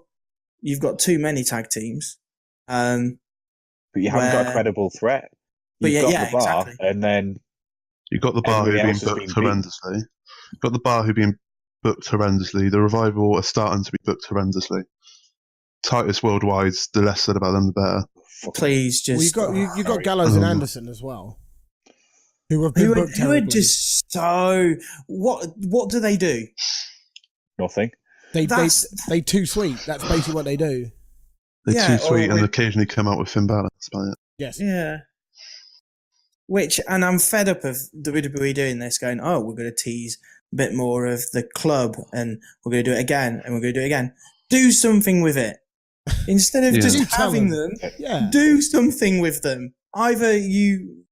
you've got too many tag teams. But you haven't got a credible threat. You've got the Bar, exactly. And then you've got the Bar who've been booked horrendously. You've got the Bar who've been booked horrendously. The Revival are starting to be booked horrendously. Titus Worldwide, the less said about them, the better. Please, just you got Gallows and Anderson as well, who are just so. What do they do? Nothing. They too sweet. That's basically what they do. They're too sweet and occasionally come out with Finn Balor. Despite it. Yes. Yeah. And I'm fed up of WWE doing this, going, oh, we're going to tease a bit more of the club, and we're going to do it again, and we're going to do it again. Do something with it. Instead of just having them, do something with them. Either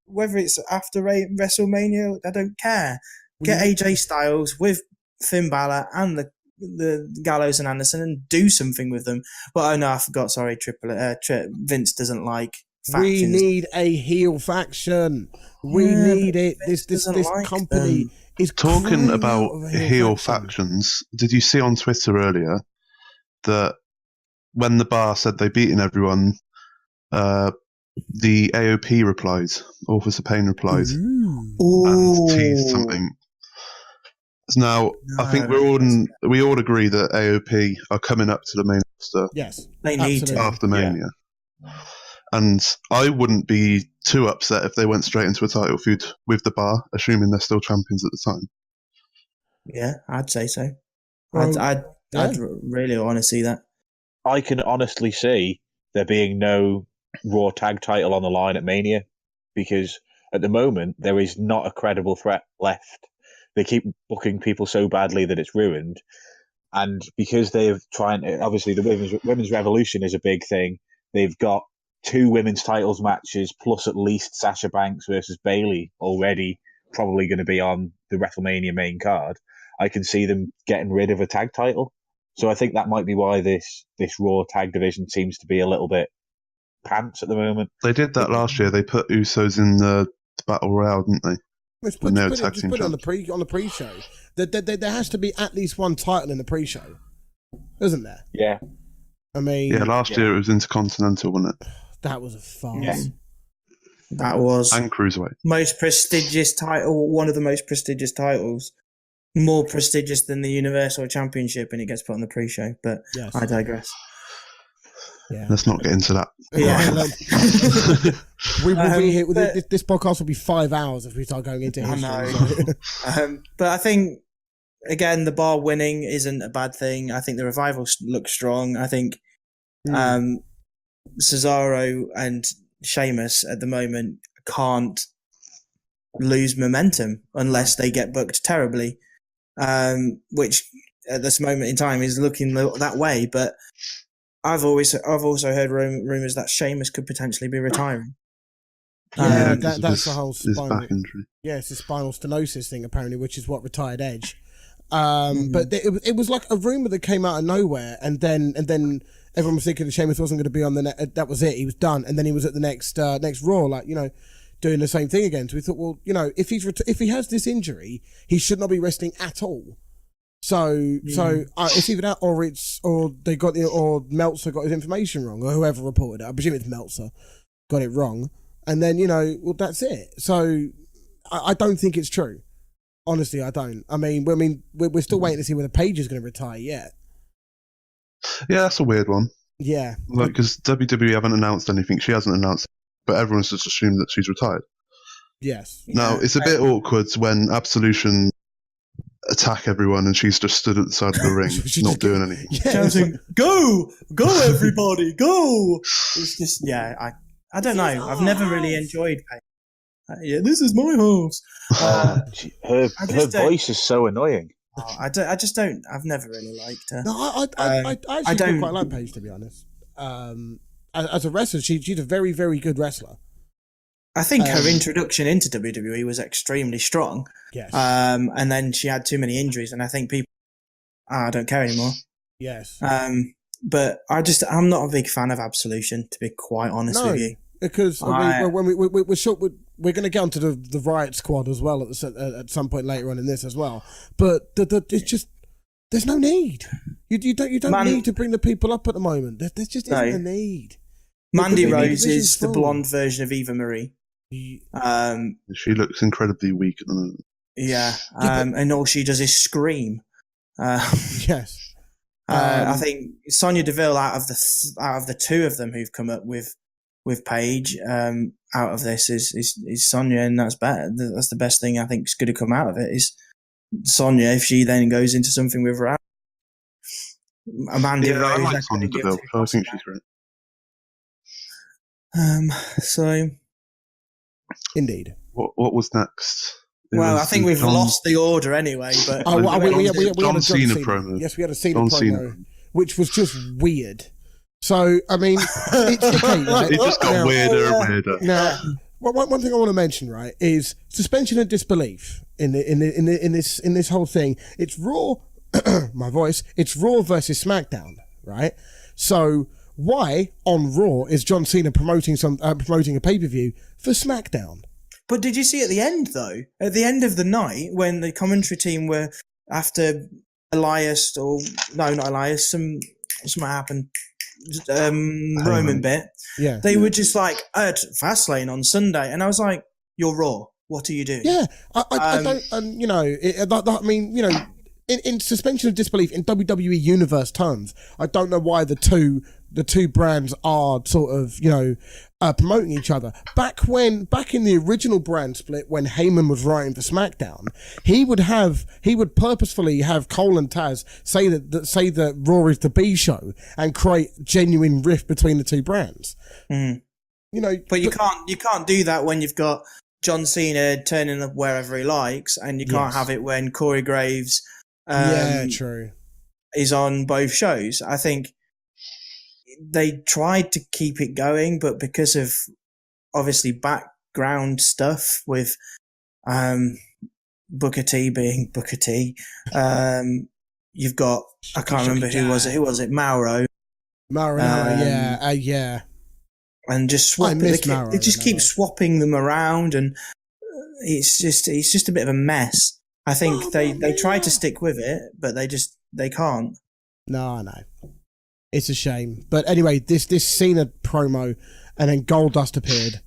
whether it's after WrestleMania, I don't care. Get AJ Styles with Finn Balor and the Gallows and Anderson and do something with them. But I forgot. Sorry, Vince doesn't like factions. We need a heel faction. We need it. This company is talking about heel factions. Did you see on Twitter earlier that when the Bar said they'd beaten everyone, the AOP replied, Officer Payne replied, and teased something. Now, I think we all agree that AOP are coming up to the main roster. Yes, they need to after Mania. Yeah. And I wouldn't be too upset if they went straight into a title feud with the Bar, assuming they're still champions at the time. Yeah, I'd say so. I'd really want to see that. I can honestly see there being no Raw tag title on the line at Mania, because at the moment there is not a credible threat left. They keep booking people so badly that it's ruined, and because they've obviously the women's revolution is a big thing. They've got 2 women's titles matches plus at least Sasha Banks versus Bayley already probably going to be on the WrestleMania main card. I can see them getting rid of a tag title. So I think that might be why this Raw tag division seems to be a little bit pants at the moment. They did that last year. They put Usos in the Battle Royale, didn't they? Put it on the pre-show. There has to be at least one title in the pre-show, isn't there? Yeah. I mean... Yeah, last year it was Intercontinental, wasn't it? That was a farce. Yeah. That was... And Cruiserweight. Most prestigious title, one of the most prestigious titles. More prestigious than the Universal Championship, and it gets put on the pre-show. But yes. I digress. Yeah. Let's not get into that. Yeah. we will be here. This podcast will be 5 hours if we start going into history. I know. But I think, again, the Bar winning isn't a bad thing. I think the Revival look strong. I think Cesaro and Sheamus at the moment can't lose momentum unless they get booked terribly. Which at this moment in time is looking that way, but I've also heard rumors that Sheamus could potentially be retiring. That's the whole spinal back injury. Yeah, it's a spinal stenosis thing apparently, which is what retired Edge. But it was like a rumor that came out of nowhere, and then everyone was thinking that Sheamus wasn't going to be on the net. That was it. He was done, and then he was at the next Raw, doing the same thing again. So we thought, well, if he has this injury, he should not be resting at all. So it's either that or Meltzer got his information wrong, or whoever reported it. I presume it's Meltzer got it wrong, and then that's it. So I don't think it's true. Honestly, I don't. I mean, we're still waiting to see whether Paige is going to retire yet. Yeah, that's a weird one. Yeah, because WWE haven't announced anything. She hasn't announced. But everyone's just assumed that she's retired. Yes. Now, it's a bit awkward when Absolution attack everyone and she's just stood at the side of the ring, not doing anything. Shouting, go everybody, go! It's just, I don't know. I've never really enjoyed Paige. This is my house. Her voice is so annoying. I just don't. I've never really liked her. No, I actually quite like Paige, to be honest. As a wrestler, she's a very, very good wrestler. I think her introduction into WWE was extremely strong. Yes. And then she had too many injuries, and I think people, I don't care anymore. Yes. But I'm not a big fan of Absolution, to be quite honest with you. Because when we're sure we're going to get onto the Riot Squad as well at some point later on in this as well. But it's just there's no need. You don't need to bring the people up at the moment. There just isn't a need. Mandy Rose is the blonde version of Eva Marie. She looks incredibly weak at the moment. Yeah, and all she does is scream. Yes. I think Sonya Deville, out of the two of them who've come up with Paige, out of this is Sonya, and that's better. That's the best thing I think is going to come out of it is Sonya if she then goes into something with Ralph. Amanda Rose. I like Sonya Deville. I think she's great. So, indeed. What was next? I think we've lost the order anyway. But we had a John Cena promo. Yes, we had a Cena promo, which was just weird. So, I mean, it's okay, right? It just got weirder and weirder. Now, one thing I want to mention, right, is suspension of disbelief in this whole thing. It's Raw. My voice. It's Raw versus SmackDown, right? So, why on Raw is John Cena promoting a pay-per-view for SmackDown? But did you see at the end, though? At the end of the night, when the commentary team were after Elias, or no, not Elias, something happened, Roman bit. Yeah, they were just like at Fastlane on Sunday, and I was like, "You're Raw. What are you doing?" Yeah, I don't, and I mean, in suspension of disbelief in WWE universe terms, I don't know why the two brands are sort of promoting each other. Back in the original brand split, when Heyman was writing for SmackDown, he would purposefully have Cole and Taz say that Raw is the B show and create genuine rift between the two brands. Mm. But you can't do that when you've got John Cena turning up wherever he likes, and you can't have it when Corey Graves true, is on both shows. I think they tried to keep it going, but because of obviously background stuff with Booker T being Booker T, you've got, I can't remember who was it, Mauro, yeah, and just swap. They just keep swapping them around, and it's just a bit of a mess. I think they try to stick with it, but they can't. No. It's a shame. But anyway, this Cena promo, and then Goldust appeared.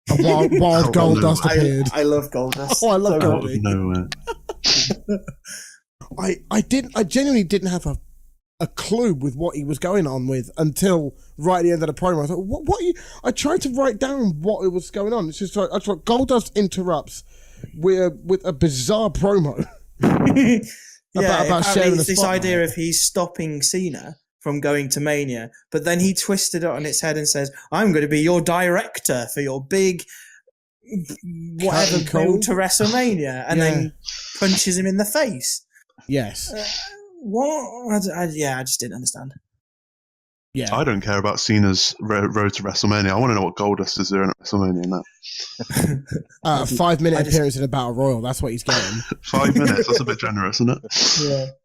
A wild Goldust appeared. I love Goldust. Oh, I love Goldie. No. I genuinely didn't have a clue with what he was going on with until right at the end of the promo. I thought, what I tried to write down what it was going on. It's just like, I thought Goldust interrupts with a bizarre promo. about sharing the this idea of he's stopping Cena from going to Mania, but then he twisted it on its head and says, "I'm going to be your director for your big whatever build to WrestleMania," and then punches him in the face. Yes. What? I just didn't understand. Yeah, I don't care about Cena's road to WrestleMania. I want to know what Goldust is doing at WrestleMania now. A 5-minute appearance in a Battle Royal. That's what he's getting. 5 minutes. That's a bit generous, isn't it?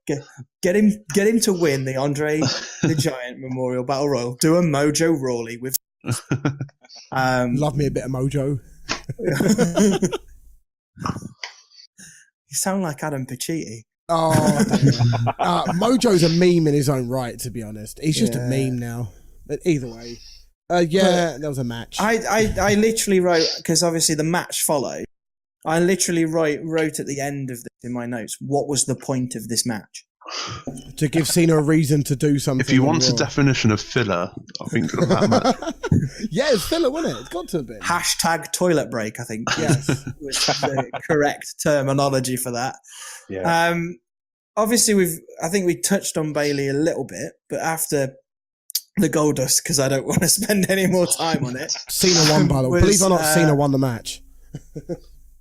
Yeah. Get him to win the Andre the Giant Memorial Battle Royal. Do a Mojo Rawley with. Love me a bit of Mojo. You sound like Adam Pacitti. Oh, Mojo's a meme in his own right, to be honest. He's just a meme now. But either way, there was a match. I literally wrote, because obviously the match followed, I literally wrote at the end of this in my notes, what was the point of this match? To give Cena a reason to do something. If you want a definition of filler, I think that match. Yeah, it's filler, wasn't it? It's got to have been. # toilet break, I think. Yes. Was the correct terminology for that. Yeah. Obviously, I think we touched on Bayley a little bit, but after the Goldust, because I don't want to spend any more time on it. Cena won, by the way. Believe it or not, Cena won the match.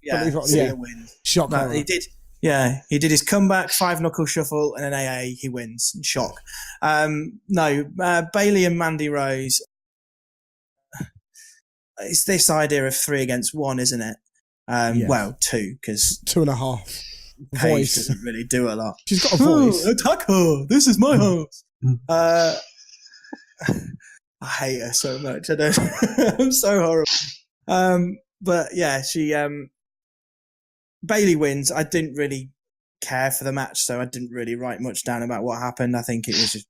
Cena wins. Shock. He did. Yeah, he did his comeback, 5-knuckle shuffle, and an AA. He wins. Shock. Bayley and Mandy Rose. it's this idea of 3 against 1, isn't it? Yes. Well, 2, because 2.5. Paige Voice. doesn't really do a lot. She's got a voice. Attack her! This is my house. I hate her so much. I don't. I'm so horrible. But yeah, she Bailey wins. I didn't really care for the match, so I didn't really write much down about what happened. I think it was just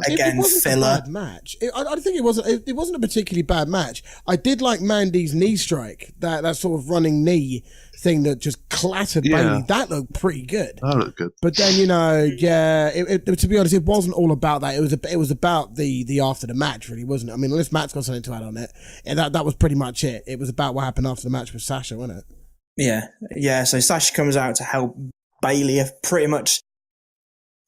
again it wasn't filler. a bad match. I think it wasn't. It wasn't a particularly bad match. I did like Mandy's knee strike, that sort of running knee thing that just clattered Bailey. That looked pretty good. That looked good. But then to be honest, it wasn't all about that. It was about the after the match, really, wasn't it? I mean, unless Matt's got something to add on it, and that was pretty much it. It was about what happened after the match with Sasha, wasn't it? Yeah. So Sasha comes out to help Bailey pretty much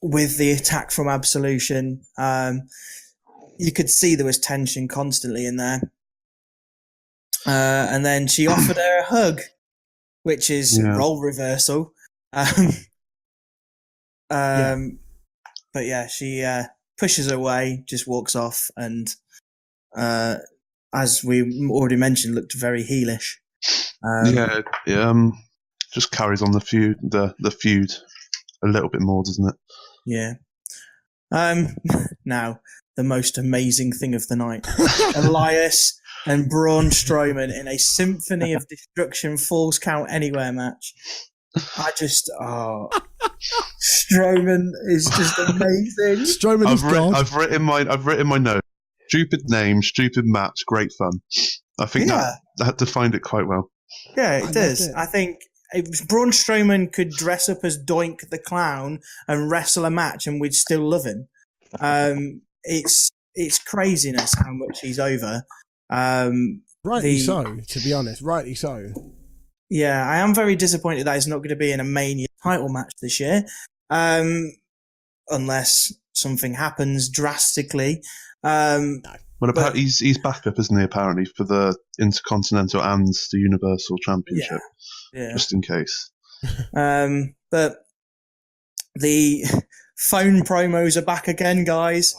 with the attack from Absolution. You could see there was tension constantly in there. And then she offered her a hug, which is role reversal. But yeah, she pushes her away, just walks off, and as we already mentioned, looked very heelish. Just carries on the feud, the feud a little bit more, doesn't it? Yeah. Now, the most amazing thing of the night. Elias and Braun Strowman in a Symphony of Destruction Falls Count Anywhere match. Strowman is just amazing. Strowman is God. I've written my note. Stupid name, stupid match, great fun. I think that defined it quite well. Yeah, it does. I think if Braun Strowman could dress up as Doink the Clown and wrestle a match, and we'd still love him. It's craziness how much he's over. Rightly so, to be honest. Rightly so. Yeah, I am very disappointed that he's not going to be in a Mania title match this year, unless something happens drastically. Well, he's back up, isn't he? Apparently for the Intercontinental and the Universal Championship, just in case. But the phone promos are back again, guys.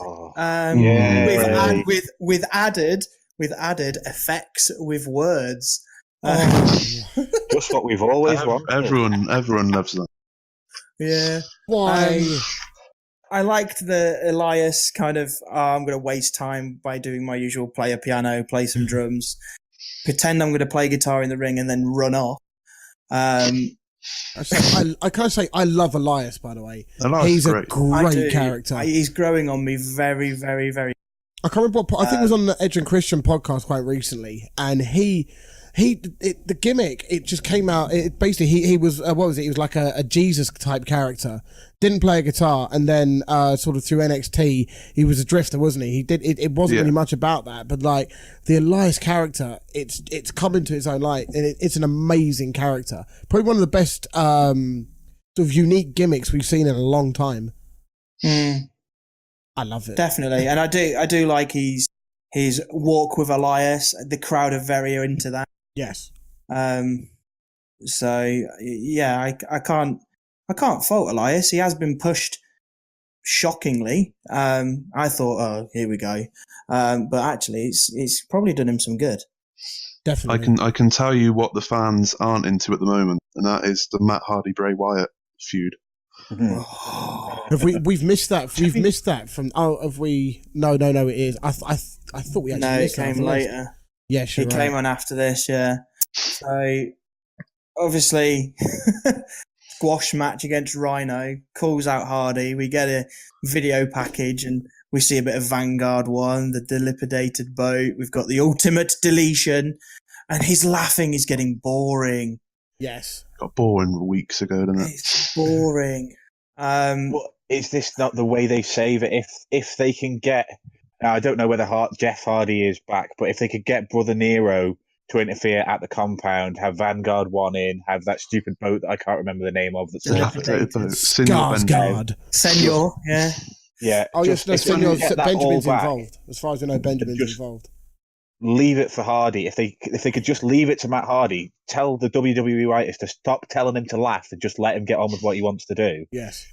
With added effects with words. Just what we've always wanted. Everyone loves that. Yeah. Why? I liked the Elias kind of, I'm going to waste time by doing my usual play a piano, play some drums, pretend I'm going to play guitar in the ring and then run off. I kind of say I love Elias, by the way. He's a great character. He's growing on me very, very, very. I can't remember I think it was on the Edge and Christian podcast quite recently, and the gimmick, it just came out. Basically, he was what was it? He was like a Jesus type character. Didn't play a guitar, and then sort of through NXT, he was a drifter, wasn't he? He did. It wasn't really much about that, but like the Elias character, it's come into its own light, and it's an amazing character. Probably one of the best sort of unique gimmicks we've seen in a long time. I love it, definitely, and I do like his walk with Elias. The crowd are very into that. Yes. So yeah, I can't fault Elias. He has been pushed shockingly. I thought, oh, here we go. But actually, it's probably done him some good. Definitely. I can tell you what the fans aren't into at the moment, and that is the Matt Hardy Bray Wyatt feud. We've missed that? We've missed that from. Oh, have we? No. It is. I thought we actually. No, it came later. Yeah, sure. It came on after this. Yeah. So obviously, squash match against Rhino, calls out Hardy. We get a video package and we see a bit of Vanguard 1, the dilapidated boat. We've got the ultimate deletion, and he's laughing. He's getting boring. Yes. Got boring weeks ago, didn't it? It's boring. But is this not the way they save it? If they can get... Now, I don't know whether Jeff Hardy is back, but if they could get Brother Nero to interfere at the compound, have Vanguard 1 in, have that stupid boat that I can't remember the name of. That's Skarsgård. Senor, yeah. Yeah. Oh, yes, no, Senor, Benjamin's involved. As far as I know, Benjamin's involved. Leave it for Hardy. If they could just leave it to Matt Hardy, tell the WWE writers to stop telling him to laugh and just let him get on with what he wants to do. Yes.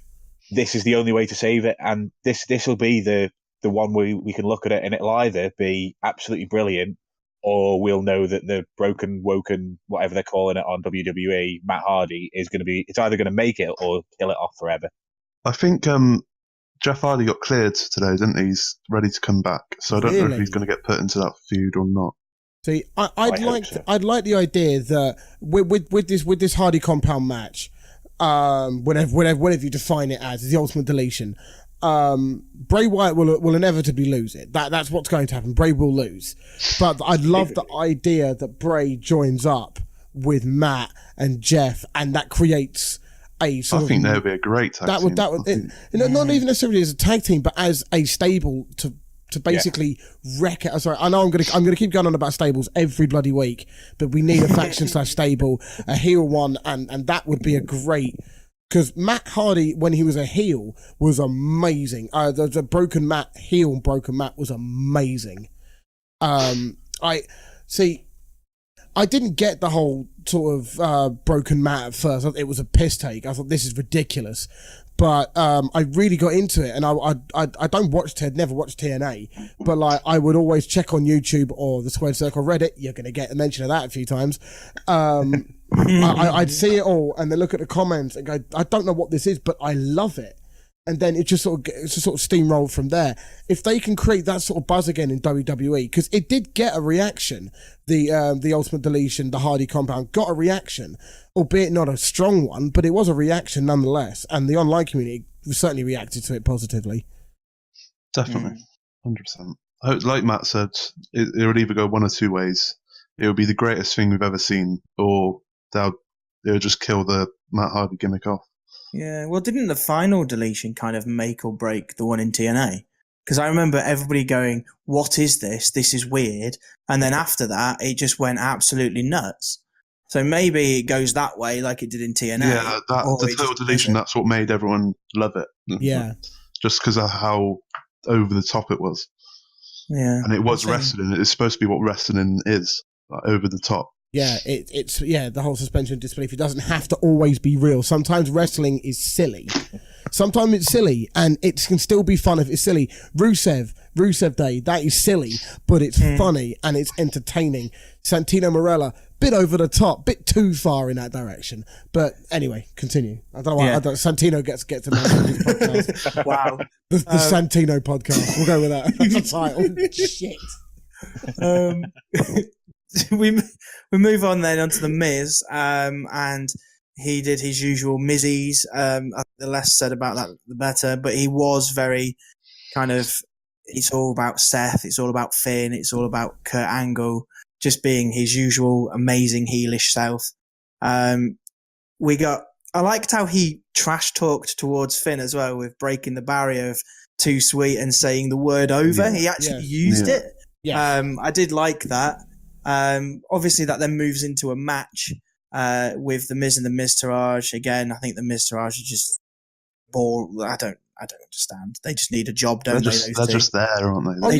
This is the only way to save it, and this will be the one we can look at it, and it'll either be absolutely brilliant or we'll know that the broken, woken, whatever they're calling it on WWE, Matt Hardy, is going to be, it's either going to make it or kill it off forever. I think Jeff Hardy got cleared today, didn't he? He's ready to come back. So I don't know if he's going to get put into that feud or not. See, I'd like the idea that with this Hardy compound match, whatever you define it as, the ultimate deletion, Bray Wyatt will inevitably lose it. That's what's going to happen. Bray will lose. But I'd love the idea that Bray joins up with Matt and Jeff, and that creates a sort I think that would be a great tag team. Not even necessarily as a tag team, but as a stable to basically wreck it. Sorry, I know I'm gonna keep going on about stables every bloody week, but we need a faction / stable, a heel one, and that would be a great. Because Matt Hardy, when he was a heel, was amazing. The Broken Matt heel and Broken Matt was amazing. I didn't get the whole sort of Broken Matt at first. It was a piss take. I thought, this is ridiculous. But I really got into it, and I don't watch never watched TNA, but like I would always check on YouTube or the Squared Circle Reddit. You're going to get a mention of that a few times. I'd see it all and then look at the comments and go, I don't know what this is, but I love it. And then it just sort of steamrolled from there. If they can create that sort of buzz again in WWE, because it did get a reaction, the Ultimate Deletion, the Hardy Compound got a reaction, albeit not a strong one, but it was a reaction nonetheless. And the online community certainly reacted to it positively. Definitely, 100%. Like Matt said, it would either go one or two ways. It would be the greatest thing we've ever seen, or they'll just kill the Matt Hardy gimmick off. Yeah, well, didn't the final deletion kind of make or break the one in TNA? Because I remember everybody going, what is this? This is weird. And then after that, it just went absolutely nuts. So maybe it goes that way like it did in TNA. Yeah, the total deletion, that's what made everyone love it. Yeah. Just because of how over the top it was. Yeah. And it was wrestling. It's supposed to be what wrestling is, like, over the top. Yeah, it's the whole suspension of disbelief. It doesn't have to always be real. Sometimes wrestling is silly. Sometimes it's silly, and it can still be fun if it's silly. Rusev Day, that is silly, but it's funny and it's entertaining. Santino Marella, bit over the top, bit too far in that direction. But anyway, continue. I don't know why Santino gets to mention this podcast. Wow. The Santino podcast. We'll go with that. That's a title. Shit. We move on then onto the Miz, and he did his usual Mizzies. The less said about that, the better. But he was very kind of. It's all about Seth. It's all about Finn. It's all about Kurt Angle, just being his usual amazing heelish self. I liked how he trash talked towards Finn as well, with breaking the barrier of too sweet and saying the word over. Yeah. He actually used it. Yeah. I did like that. Obviously that then moves into a match with the Miz and the Miztourage. Again, I think the Miztourage are just bored. I don't understand. They just need a job, don't they? They're just there, aren't they?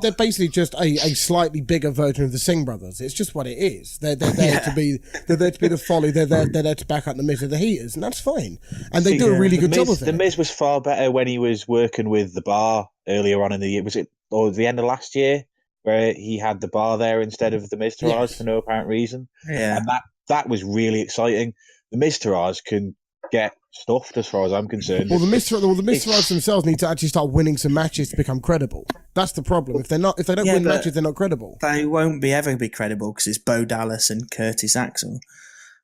They're basically just a slightly bigger version of the Singh brothers. It's just what it is. They're there to be the folly. They're there to back up the Miz and the Heaters, and that's fine. And they do a really good job of it. The Miz was far better when he was working with the bar earlier on in the year. Was it or the end of last year? Where he had the bar there instead of the Miztourage for no apparent reason. Yeah. And that was really exciting. The Miztourage can get stuffed as far as I'm concerned. Well, the Miztourage themselves need to actually start winning some matches to become credible. That's the problem. If they don't win matches, they're not credible. They won't ever be credible because it's Bo Dallas and Curtis Axel.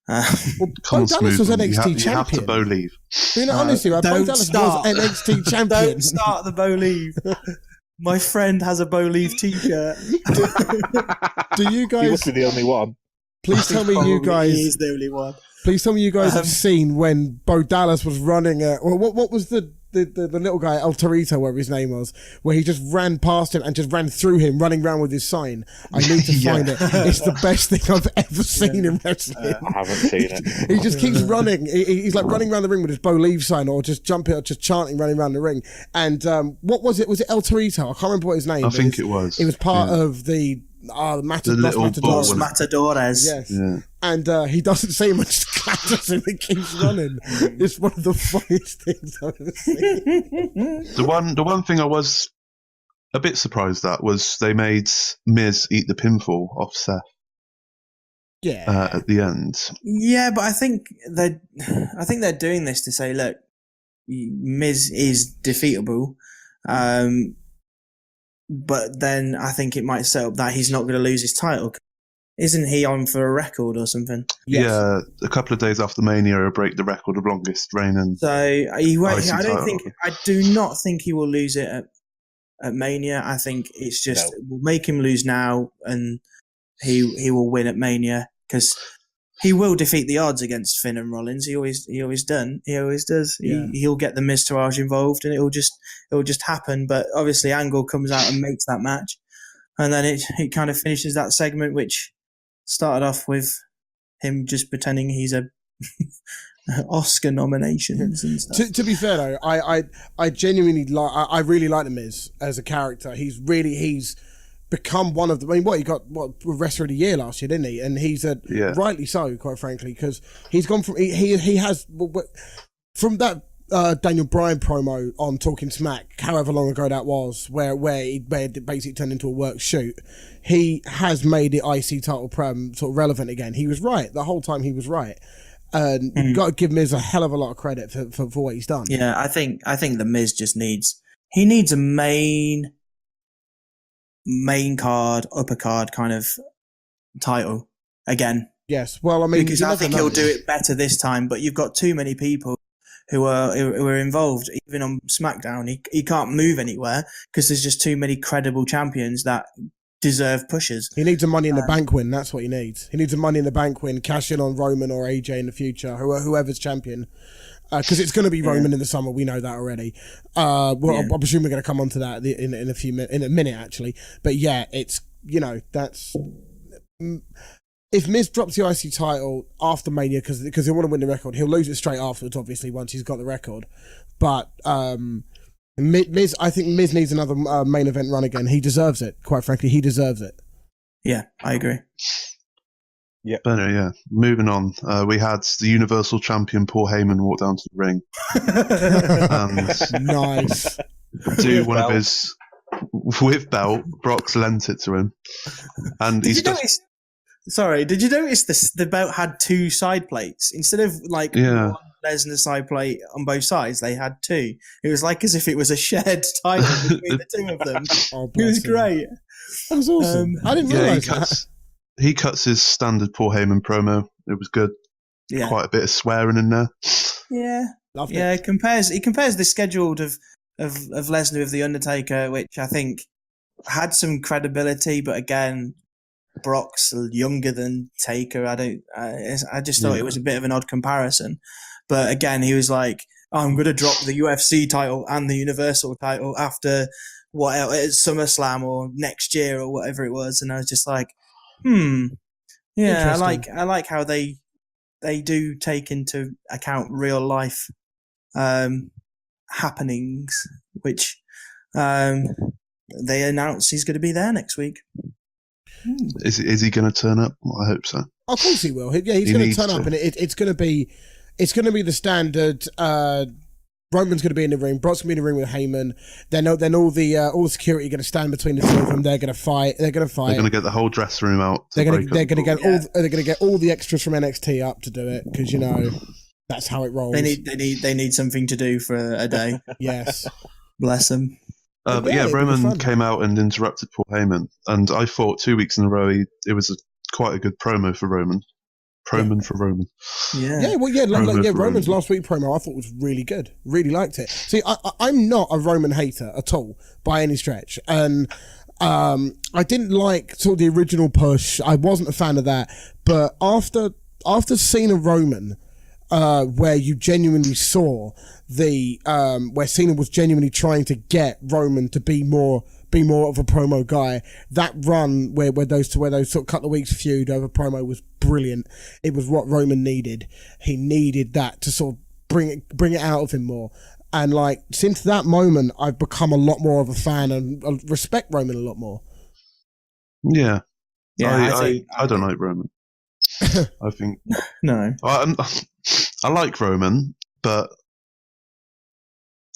Bo Dallas was NXT champion. You have to Bo leave. Honestly, Bo Dallas was NXT champion. Don't start the Bo leave. My friend has a Bo Leave t-shirt. Do you guys? He must be the only one. Please tell me you guys. He is the only one. Please tell me you guys have seen when Bo Dallas was running. What was the little guy El Torito, whatever his name was, where he just ran past him and just ran through him, running around with his sign. I need to find it. It's the best thing I've ever seen in wrestling. I haven't seen it. He just keeps running. He's like running around the ring with his Bo Leave sign, or just jumping, or just chanting, running around the ring. And what was it? Was it El Torito? I can't remember what his name. I think it was. It was part of the Matadores. Yes. Yeah. And he doesn't say much to clatters and he keeps running. It's one of the funniest things I've ever seen. The one thing I was a bit surprised at was they made Miz eat the pinfall off Seth. Yeah. At the end. Yeah, but I think they're doing this to say, look, Miz is defeatable, but then I think it might set up that he's not going to lose his title. Isn't he on for a record or something? Yes. Yeah, a couple of days after Mania, he'll break the record of longest reigning. So I do not think he will lose it at Mania. I think it's just we'll make him lose now, and he will win at Mania because he will defeat the odds against Finn and Rollins. He always does. Yeah. He'll get the Miztourage involved, and it'll just happen. But obviously, Angle comes out and makes that match, and then it kind of finishes that segment, which started off with him just pretending he's a Oscar nominations and stuff. To be fair though, I genuinely I really like the Miz as a character. He's become one of the. I mean, he got Wrestler of the Year last year, didn't he? And he's rightly so, quite frankly, because he's gone from he has from that Daniel Bryan promo on Talking Smack, however long ago that was, where it basically turned into a work shoot. He has made the IC title sort of relevant again. He was right the whole time. He was right. You've got to give Miz a hell of a lot of credit for what he's done. Yeah, I think the Miz just needs a main card, upper card kind of title again. Yes, well, I mean, because I think he'll do it better this time. But you've got too many people who are involved, even on SmackDown. He can't move anywhere because there's just too many credible champions that deserve pushes. He needs a Money in the Bank win. That's what he needs. He needs a Money in the Bank win, cash in on Roman or AJ in the future, whoever's champion. Because it's going to be Roman in the summer. We know that already. I'm assuming we're going to come on to that in a minute, actually. But yeah, it's, that's... If Miz drops the IC title after Mania, because he'll want to win the record, he'll lose it straight afterwards, obviously, once he's got the record. But Miz, I think Miz needs another main event run again. He deserves it. Quite frankly, he deserves it. Yeah, I agree. Yeah. But yeah, moving on. We had the Universal Champion Paul Heyman walk down to the ring. Nice. Do one of his with belt. Brock's lent it to him, and did you notice the belt had two side plates instead of one Lesnar side plate on both sides? They had two. It was like as if it was a shared title between the two of them. It was great. That was awesome. I didn't realize that. He cuts his standard Paul Heyman promo. It was good. Yeah. Quite a bit of swearing in there. Yeah. Loved it. He compares the scheduled of Lesnar with The Undertaker, which I think had some credibility, but again, Brock's younger than Taker. I just thought it was a bit of an odd comparison. But again, he was like, I'm going to drop the UFC title and the Universal title after SummerSlam or next year or whatever it was. And I was just like, yeah, I like how they do take into account real life happenings, which they announce he's going to be there next week. Is he going to turn up? Well, I hope so. Of course he will. Yeah, he's going to turn up, and it's going to be the standard. Roman's going to be in the ring. Brock's going to be in the ring with Heyman. Then all the security are going to stand between the two of them. They're going to fight. They're going to get the whole dressing room out. They're going to get all the extras from NXT up to do it because that's how it rolls. They need something to do for a day. Yes, bless them. But yeah, Roman came out and interrupted Paul Heyman, and I thought 2 weeks in a row it was quite a good promo for Roman. For Roman. Yeah. Roman's last week promo I thought was really good. Really liked it. See, I'm not a Roman hater at all by any stretch, and I didn't like sort of the original push. I wasn't a fan of that, but after Cena Roman, where you genuinely saw where Cena was genuinely trying to get Roman to be more of a promo guy. That run where those sort of couple of weeks feud over promo was brilliant. It was what Roman needed. He needed that to sort of bring it out of him more. And since that moment, I've become a lot more of a fan and respect Roman a lot more. Yeah. I don't like Roman. I think no. I like Roman, but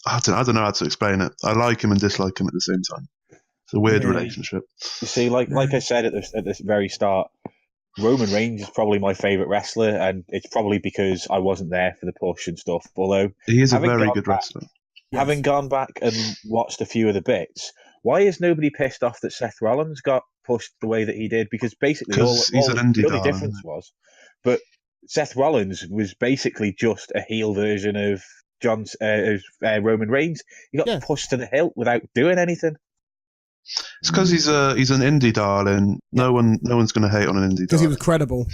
I don't know how to explain it. I like him and dislike him at the same time. It's a weird relationship. You see, like I said at the very start, Roman Reigns is probably my favourite wrestler, and it's probably because I wasn't there for the push and stuff. Although he is a very good wrestler. Having gone back and watched a few of the bits, why is nobody pissed off that Seth Rollins got pushed the way that he did? Because basically, the only difference was, but Seth Rollins was basically just a heel version of Roman Reigns. He got pushed to the hilt without doing anything. It's because he's an indie darling. No one's going to hate on an indie darling. Because he was credible.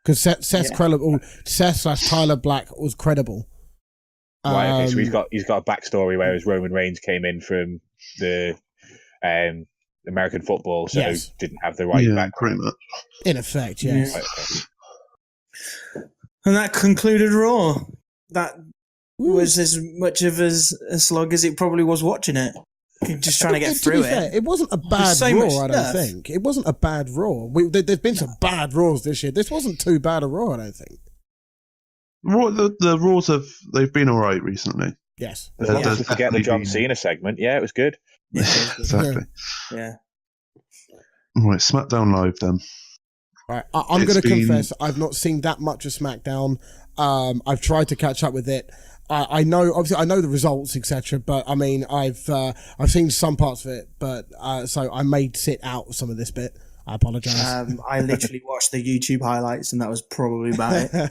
Because Seth/Tyler Black was credible. Right, okay, so he's got a backstory, whereas Roman Reigns came in from the American football, so didn't have the right background. Pretty much. In effect, yes. Right, okay. And that concluded Raw. That was as much of a slog as it probably was watching it. Just trying to get through it. It wasn't a bad Raw, I don't think. It wasn't a bad Raw. There's been some bad Raws this year. This wasn't too bad a Raw, I don't think. Raw, the Raws they've been all right recently. Yes. As long as we forget the John Cena segment, it was good. Yeah, exactly. Yeah. Right, SmackDown Live then. Right, I'm going to confess, I've not seen that much of SmackDown. I've tried to catch up with it. I know, obviously, I know the results, etc. But I mean, I've seen some parts of it, but so I may sit out some of this bit. I apologise. I literally watched the YouTube highlights, and that was probably about it.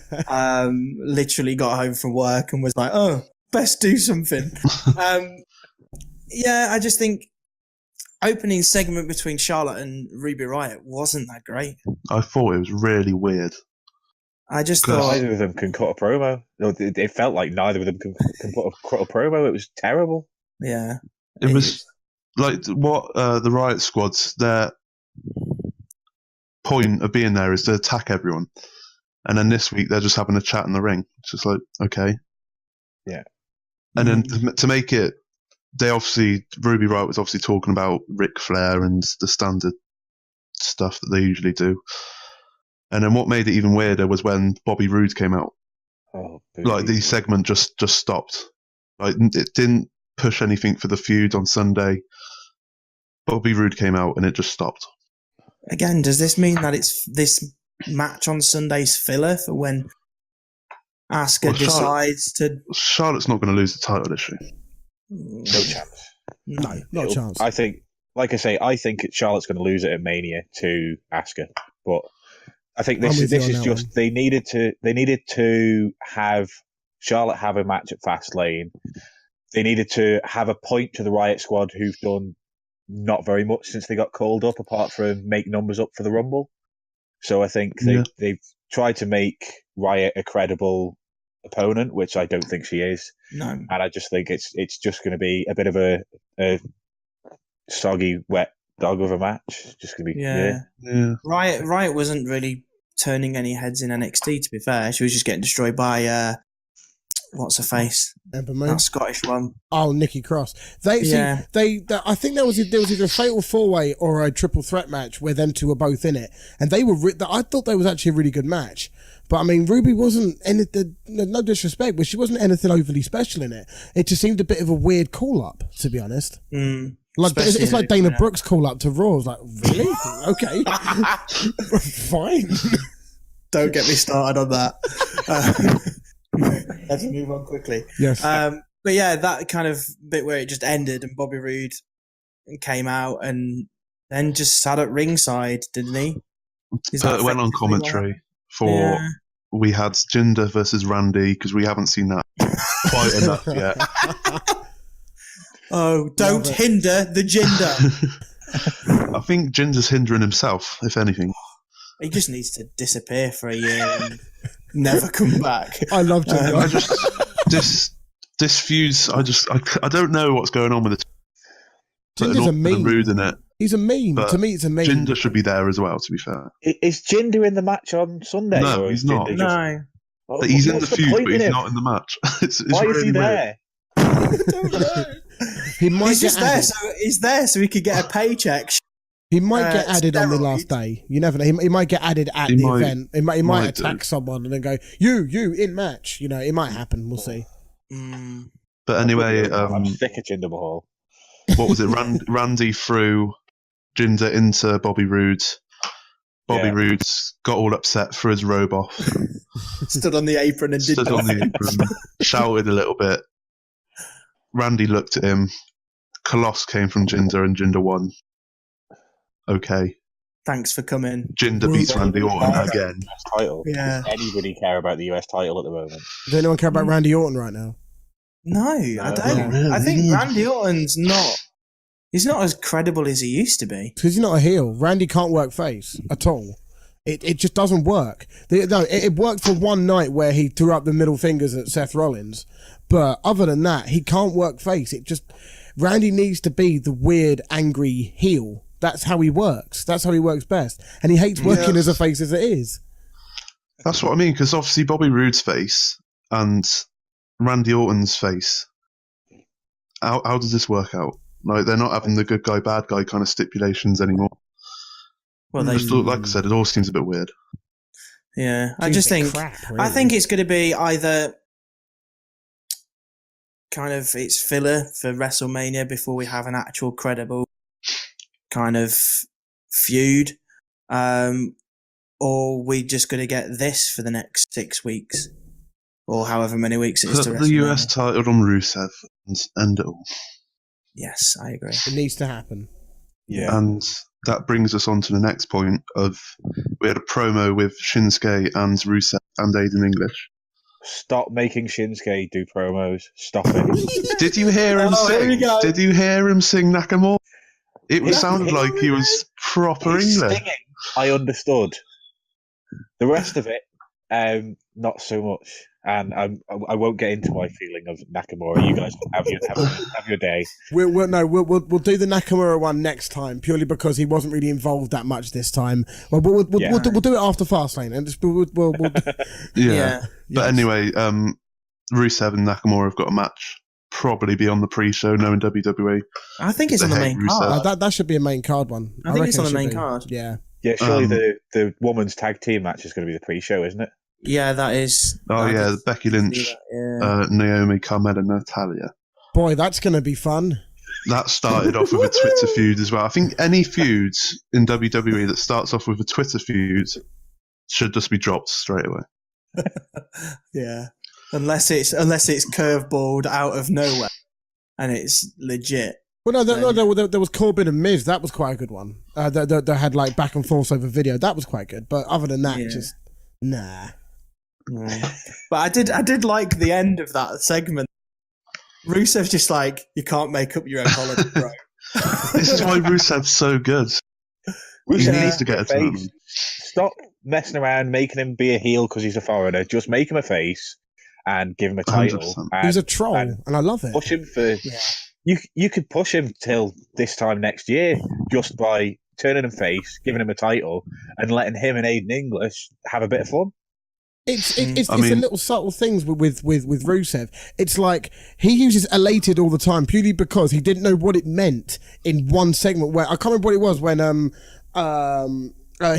Literally got home from work and was like, "Oh, best do something." I just think opening segment between Charlotte and Ruby Riott wasn't that great. I thought it was really weird. I just thought neither of them can cut a promo. It felt like neither of them can cut a promo. It was terrible. Yeah, it was like what the Riot Squad's their point of being there is to attack everyone, and then this week they're just having a chat in the ring. It's just like okay, yeah. And then to make it, Ruby Riott was obviously talking about Ric Flair and the standard stuff that they usually do. And then what made it even weirder was when Bobby Roode came out. Oh, like the segment just stopped. Like it didn't push anything for the feud on Sunday. Bobby Roode came out and it just stopped. Again, does this mean that it's this match on Sunday's filler for when Asuka decides to? Charlotte's not going to lose the title, is she? No chance. No, not a chance. I think, like I say, I think Charlotte's going to lose it at Mania to Asuka, but. I think this is just they needed to have Charlotte have a match at Fastlane. They needed to have a point to the Riot Squad, who've done not very much since they got called up, apart from make numbers up for the Rumble. So I think they've tried to make Riot a credible opponent, which I don't think she is. No, and I just think it's just going to be a bit of a soggy, wet dog of a match. Just going to be yeah. Riot wasn't really turning any heads in NXT, to be fair. She was just getting destroyed by what's her face? Ember Moon. That Scottish one. Oh, Nikki Cross. I think there was either a fatal 4-way or a triple threat match where them two were both in it, and they were. I thought that was actually a really good match. But I mean, Ruby wasn't anything. No disrespect, but she wasn't anything overly special in it. It just seemed a bit of a weird call up, to be honest. Like it's like Dana Brooks' call up to Raw. I was like, really? Okay, fine. Don't get me started on that. Let's move on quickly. Yes. But yeah, that kind of bit where it just ended and Bobby Roode came out and then just sat at ringside, didn't he? Went on commentary for we had Jinder versus Randy because we haven't seen that quite enough yet. Oh, don't hinder the Jinder. I think Jinder's hindering himself, if anything. He just needs to disappear for a year and never come back. I love Jinder. This feud's. I don't know what's going on with it. Jinder's a meme. Rude in it. He's a meme. But to me, it's a meme. Jinder should be there as well, to be fair. Is Jinder in the match on Sunday? No, he's not. No. He's in the feud, but he's not in the match. It's Why really is he there? He might he's get just added. he's there so he could get a paycheck. He might get added on the last day. You never know. He might get added at the event. He might attack someone and then go, you in match. You know, it might happen. We'll see. But anyway, I'm sick of Jinder Mahal. What was it? Randy threw Jinder into Bobby Roode. Bobby Roode got all upset for his robe off. Stood on the apron and Stood on the apron, shouted a little bit. Randy looked at him. Coloss came from Jinder and Jinder won. Okay. Thanks for coming. Jinder beats Randy Orton again. Title. Yeah. Does anybody care about the US title at the moment? Does anyone care about Randy Orton right now? No, I don't. Really? I think Randy Orton's not. He's not as credible as he used to be. Because he's not a heel. Randy can't work face at all. It just doesn't work. It worked for one night where he threw up the middle fingers at Seth Rollins, but other than that, he can't work face. Randy needs to be the weird, angry heel. That's how he works. That's how he works best. And he hates working as a face as it is. That's what I mean, because obviously Bobby Roode's face and Randy Orton's face, how does this work out? Like, they're not having the good guy, bad guy kind of stipulations anymore. Well, like I said, it all seems a bit weird. Yeah, I just think really. I think it's going to be either kind of it's filler for WrestleMania before we have an actual credible kind of feud, or we just going to get this for the next 6 weeks or however many weeks it is to Put the US title on Rusev and end it all. Yes, I agree. It needs to happen. Yeah. And that brings us on to the next point of we had a promo with Shinsuke and Rusev and Aiden English. Stop making Shinsuke do promos. Stop it. Did you hear him sing? Did you hear him sing Nakamura? It sounded like he was proper English. Singing, I understood. The rest of it, not so much. And I won't get into my feeling of Nakamura. You guys have your day. We'll do the Nakamura one next time, purely because he wasn't really involved that much this time. Well, we'll do it after Fastlane, and just we'll yeah. But anyway, Rusev and Nakamura have got a match. Probably be on the pre-show, knowing WWE. I think it's on the main card. That should be a main card one. I think it's on the main card. Yeah. Yeah, surely the women's tag team match is going to be the pre-show, isn't it? Yeah, that is. Becky Lynch, Naomi, Carmella, Natalia. Boy, that's going to be fun. That started off with a Twitter feud as well. I think any feuds in WWE that starts off with a Twitter feud should just be dropped straight away. Yeah, unless it's curveballed out of nowhere and it's legit. Well, there was Corbin and Miz. That was quite a good one. They had like back and forth over video. That was quite good. But other than that, just nah. But I did like the end of that segment. Rusev's just like, you can't make up your own holiday, bro. This is why Rusev's so good. He needs to get a tournament. Stop messing around making him be a heel because he's a foreigner. Just make him a face and give him a title. He's a troll, and I love it. Push him for. Yeah. You could push him till this time next year just by turning him face, giving him a title, and letting him and Aiden English have a bit of fun. It's the little subtle things with Rusev. It's like he uses elated all the time purely because he didn't know what it meant in one segment where I can't remember what it was when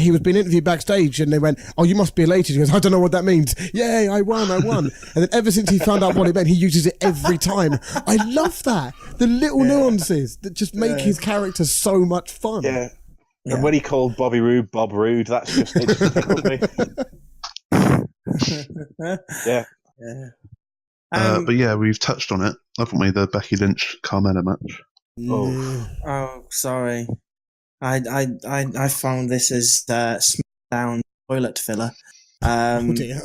he was being interviewed backstage and they went, "Oh, you must be elated." He goes, "I don't know what that means." Yay, I won. And then ever since he found out what it meant, he uses it every time. I love that. The little nuances that just make his character so much fun. Yeah. And when he called Bobby Roode Bob Roode, that's just it just tickled me. Yeah. But yeah, we've touched on it, haven't we? The Becky Lynch Carmella match. Oh, sorry. I found this as Smackdown toilet filler. Oh dear.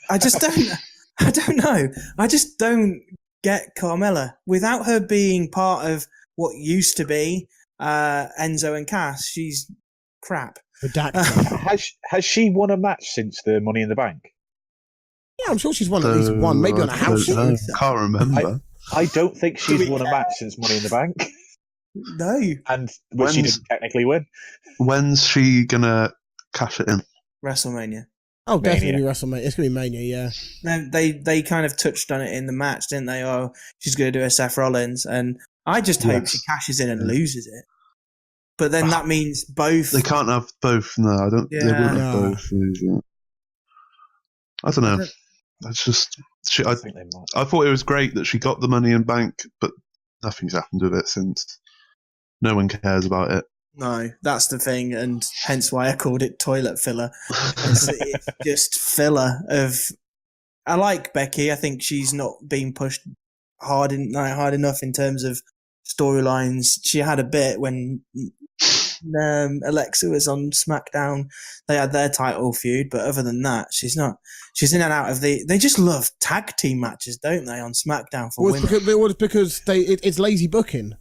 I don't know. I just don't get Carmella without her being part of what used to be Enzo and Cass. She's crap. Has she won a match since the Money in the Bank? Yeah, I'm sure she's won at least one, maybe on a house show. Can't remember. I don't think she's won a match since Money in the Bank. No. And she didn't technically win. When's she gonna cash it in? WrestleMania. Oh, definitely WrestleMania. It's gonna be Mania, yeah. No, they kind of touched on it in the match, didn't they? Oh, she's gonna do a Seth Rollins, and I just hope she cashes in and loses it. But then that means both. They can't have both. No, I don't. Yeah. They wouldn't have both. I don't know. That's just. I thought it was great that she got the Money in Bank, but nothing's happened with it since. No one cares about it. No, that's the thing, and hence why I called it toilet filler. It's just filler of. I like Becky. I think she's not being pushed hard enough in terms of storylines. She had a bit when Alexa was on SmackDown. They had their title feud, but other than that, she's not. She's in and out of the. They just love tag team matches, don't they, on SmackDown for women? It's because it's lazy booking.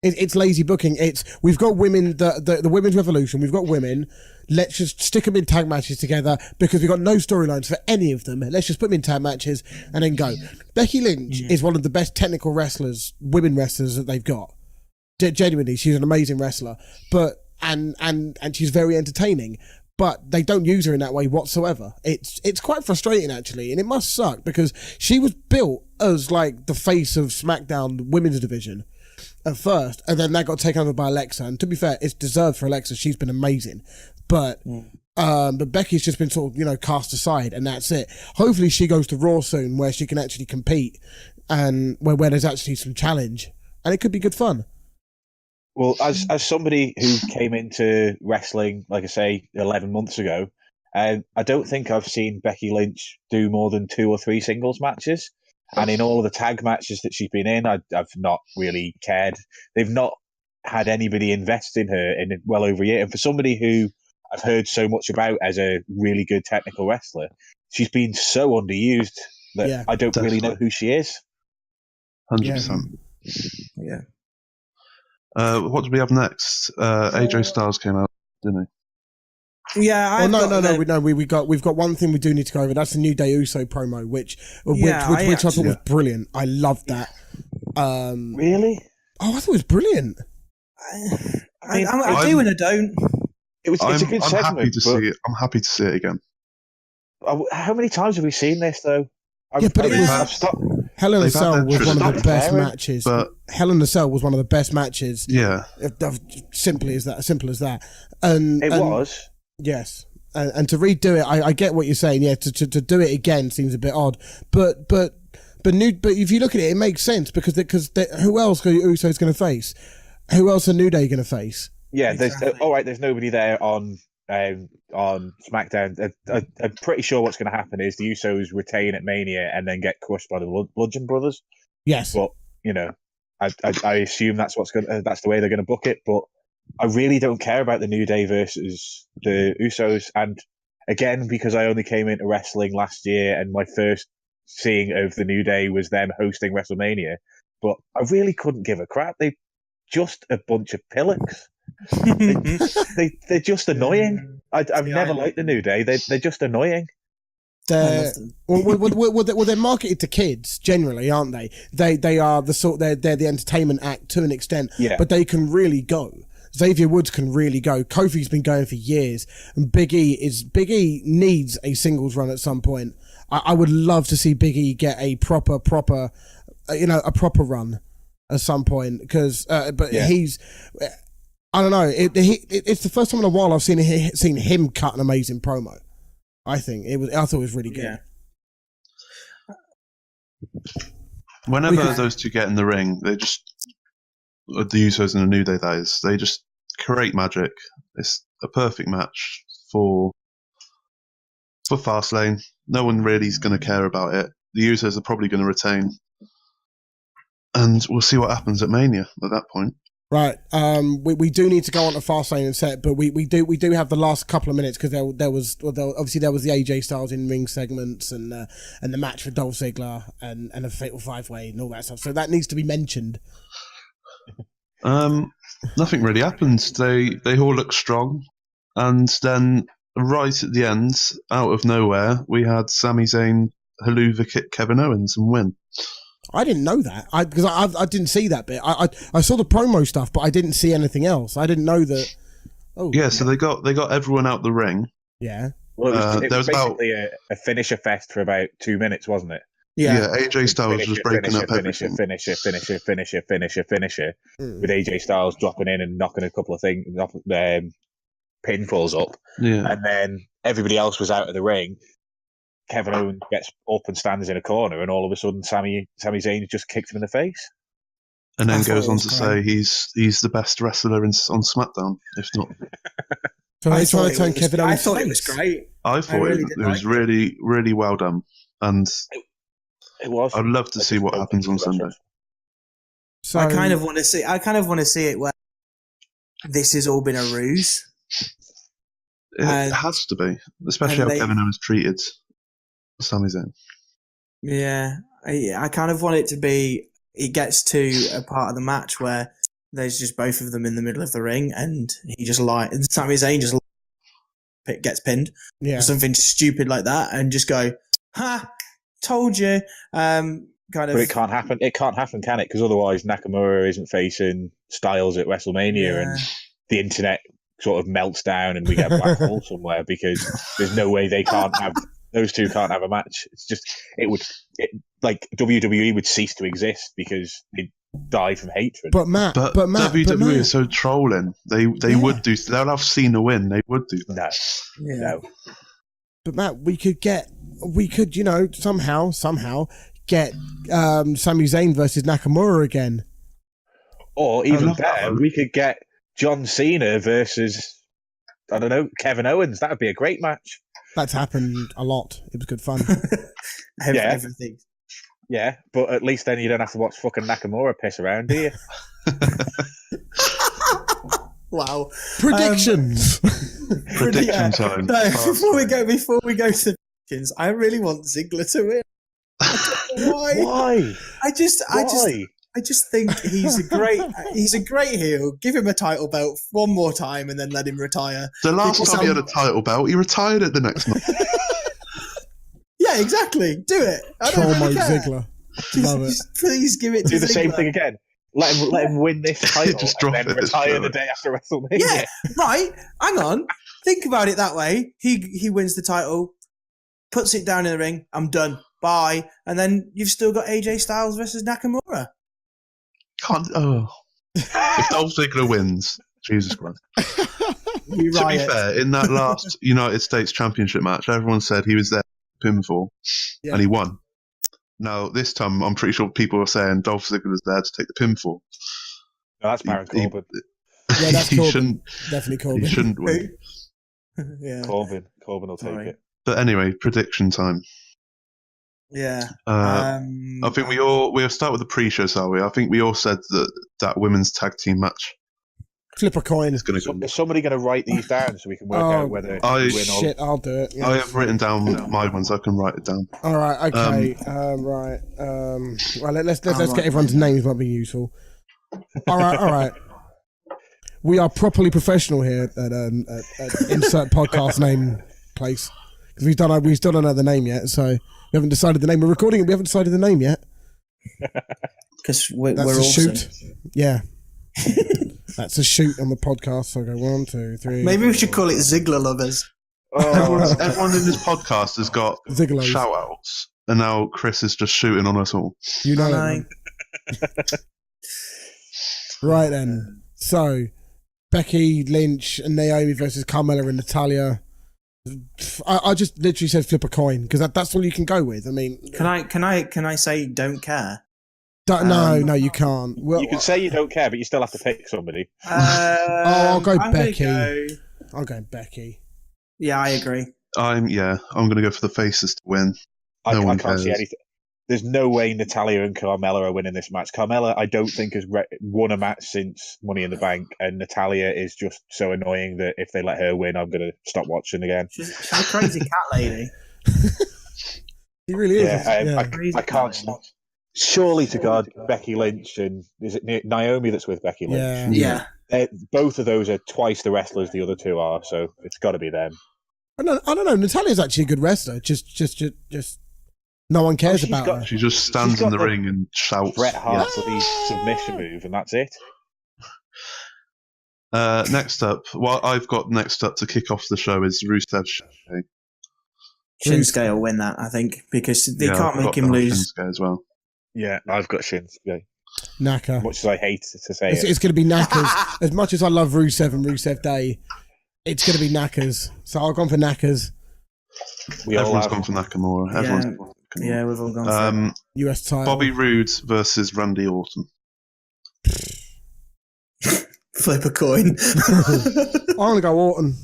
It's lazy booking. We've got women, the women's revolution. We've got women. Let's just stick them in tag matches together because we've got no storylines for any of them. Let's just put them in tag matches and then go. Becky Lynch is one of the best technical wrestlers, women wrestlers that they've got. Genuinely, she's an amazing wrestler, but and she's very entertaining. But they don't use her in that way whatsoever. It's quite frustrating actually, and it must suck because she was built as like the face of SmackDown women's division at first, and then that got taken over by Alexa. And to be fair, it's deserved for Alexa. She's been amazing, but Becky's just been sort of cast aside, and that's it. Hopefully, she goes to Raw soon, where she can actually compete, and where there's actually some challenge, and it could be good fun. Well, as somebody who came into wrestling, like I say, 11 months ago, I don't think I've seen Becky Lynch do more than 2 or 3 singles matches. And in all of the tag matches that she's been in, I've not really cared. They've not had anybody invest in her in well over a year. And for somebody who I've heard so much about as a really good technical wrestler, she's been so underused that I don't really know who she is. 100%. Yeah. What do we have next? AJ Styles came out, didn't he? Yeah, we've got one thing we do need to go over. That's the New Day Uso promo, which I thought was brilliant. I loved that. Really? Oh, I thought it was brilliant. I do and I don't. It's a good segment. Happy to see it. I'm happy to see it again. How many times have we seen this though? Hell in a Cell was one of the best matches. But Hell in a Cell was one of the best matches. Yeah. Simple as that. And it was. Yes. And to redo it, I get what you're saying. Yeah, to do it again seems a bit odd. But if you look at it, it makes sense because who else are Usos going to face? Who else are New Day going to face? Yeah, there's nobody there on SmackDown. I'm pretty sure what's going to happen is the Usos retain at Mania and then get crushed by the Bludgeon Brothers. Yes, but I assume that's the way they're going to book it. But I really don't care about the New Day versus the Usos. And again, because I only came into wrestling last year, and my first seeing of the New Day was them hosting WrestleMania. But I really couldn't give a crap. They're just a bunch of pillocks. They're just annoying. I've never liked the New Day. They're just annoying. They're marketed to kids generally, aren't they? They are they're the entertainment act to an extent, but they can really go. Xavier Woods can really go. Kofi's been going for years, and Big E needs a singles run at some point. I would love to see Big E get a proper run at some point because, he's. I don't know. It's the first time in a while I've seen him cut an amazing promo. I thought it was really good. Yeah. Whenever those two get in the ring, they just the Usos and the New Day, they just create magic. It's a perfect match for Fastlane. No one really is going to care about it. The Usos are probably going to retain, and we'll see what happens at Mania at that point. Right. We do need to go on to Fastlane and set, but we do have the last couple of minutes because there was the AJ Styles in ring segments and the match for Dolph Ziggler and a Fatal 5-Way and all that stuff. So that needs to be mentioned. Nothing really happened. They all look strong, and then right at the end, out of nowhere, we had Sami Zayn haluva kick Kevin Owens and win. I didn't know that because I didn't see that bit. I saw the promo stuff, but I didn't see anything else. I didn't know that. Oh yeah, so they got everyone out the ring. Yeah. Well, it was basically a finisher fest for about 2 minutes, wasn't it? Yeah. AJ Styles was breaking up everything. Finisher. With AJ Styles dropping in and knocking a couple of pinfalls up. Yeah. And then everybody else was out of the ring. Kevin Owens gets up and stands in a corner, and all of a sudden, Sami Zayn just kicked him in the face. And then I thought goes it on was to great. say he's the best wrestler on SmackDown, if not. So I they trying thought to turn it was- Kevin Owens I thought it was face. great. I thought really it did was like it. really, really well done. And It was. I'd love to I see just what don't happens think on he's the best Sunday. wrestler. So I kind of want to see it where this has all been a ruse. It And- has to be, especially how and they- Kevin Owens treated Sami Zayn. Yeah, I kind of want it to be. It gets to a part of the match where there's just both of them in the middle of the ring, and he just and Sami Zayn just gets pinned yeah. or something stupid like that, and just go, "Ha, told you." Kind of. But it can't happen. It can't happen, can it? Because otherwise, Nakamura isn't facing Styles at WrestleMania, and the internet sort of melts down, and we get a black hole somewhere because there's no way those two can't have a match. It's just like WWE would cease to exist because they die from hatred. But Matt, WWE is so trolling. They would do. They'll have Cena win. They would do that. No. But Matt, we could somehow get Sami Zayn versus Nakamura again. Or even love that better, one. we could get John Cena versus, I don't know, Kevin Owens. That would be a great match. That's happened a lot. It was good fun. Everything. Yeah, but at least then you don't have to watch fucking Nakamura piss around, do you? Wow. Predictions. Prediction time. No, before we go to predictions, I really want Ziggler to win. I don't know why? Why? I just think he's a great heel. Give him a title belt one more time and then let him retire. The last Because time he had a title belt, he retired it the next month. Yeah, exactly. Do it. I don't Troll really mode care. Ziggler. Love it. Just please give it to Do the same Ziggler. thing again. Let him win this title Just and drop then it, retire throw the it. day after WrestleMania. Yeah, right. Hang on. Think about it that way. He wins the title, puts it down in the ring. I'm done. Bye. And then you've still got AJ Styles versus Nakamura. Can't. Oh. If Dolph Ziggler wins, Jesus Christ. You To be riot. fair, in that last United States Championship match, everyone said he was there for pinfall, and he won. Now, this time, I'm pretty sure people are saying Dolph Ziggler's there to take the pinfall. No, that's Baron Corbin. Yeah, that's he Corbin. shouldn't. Definitely He Corbin. shouldn't win. Yeah. Corbin will take Sorry. it. But anyway, prediction time. Yeah. I think we'll start with the pre-show, shall we? I think we all said that women's tag team match Flip a coin. is going to go. Is somebody going to write these down so we can work out whether we win or... Shit, I'll do it. Yeah. I have written down my ones. I can write it down. All right. Okay. Right. Well, let's get everyone's names. Might be useful. All right. We are properly professional here at insert podcast name place because we still don't know the name yet. So we haven't decided the name. We're recording it. We haven't decided the name yet. Because we're That's a awesome. shoot. Yeah. That's a shoot on the podcast. So I go 1, 2, 3. Maybe we should call it Ziggler Lovers. Everyone in this podcast has got Ziggler. shout outs, and now Chris is just shooting on us all. You know I it, man. Right then. So Becky Lynch and Naomi versus Carmella and Natalia. I just literally said flip a coin because that's all you can go with. I mean, Can I say don't care? no, you can't. Well, You can say you don't care, but you still have to pick somebody. I'll go I'm gonna Becky. I'll go Becky. Yeah, I agree. I'm going to go for the faces to win. I No one can't see cares. anything. There's no way Natalia and Carmella are winning this match. Carmella, I don't think, has won a match since Money in the Bank, and Natalia is just so annoying that if they let her win, I'm going to stop watching again. She's a crazy cat lady. He really is. Yeah, I can't stop. Surely to God, Becky Lynch and is it Naomi that's with Becky Lynch? Yeah. Both of those are twice the wrestlers the other two are, so it's got to be them. I don't know. Natalia's actually a good wrestler. Just no one cares she's about got- her. She just stands got in the the ring and shouts. Bret Hart for the submission move, and that's it. Next up, what I've got next up to kick off the show is Rusev Shinsuke. Shinsuke will win that, I think, because they Yeah, can't I've make got him that lose. Shinsuke as well. Yeah, I've got Shinsuke. Knacker. Much as I hate to say It's going to be Knackers. As much as I love Rusev and Rusev Day, it's going to be Knackers. So I've gone for Knackers. we all Everyone's have. gone for Nakamura. Everyone's gone for Nakamura. Yeah, we've all gone for it. US title. Bobby Roode versus Randy Orton. Flip a coin. I'm gonna go Orton.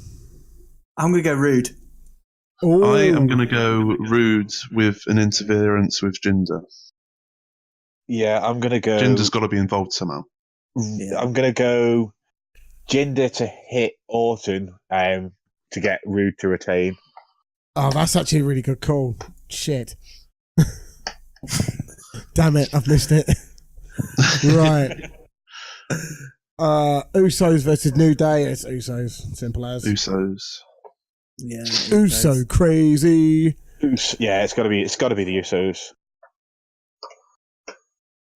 I'm gonna go Rude. Ooh. I am going to go Rude with an interference with Jinder. Yeah, I'm going to go... Jinder's got to be involved somehow. Yeah. I'm going to go Jinder to hit Orton to get Rude to retain. Oh, that's actually a really good call. Shit. Damn it, I've missed it. Right. Usos versus New Day. It's Usos. Simple as. Usos. Yeah. Uso crazy. Yeah, it's got to be the Usos.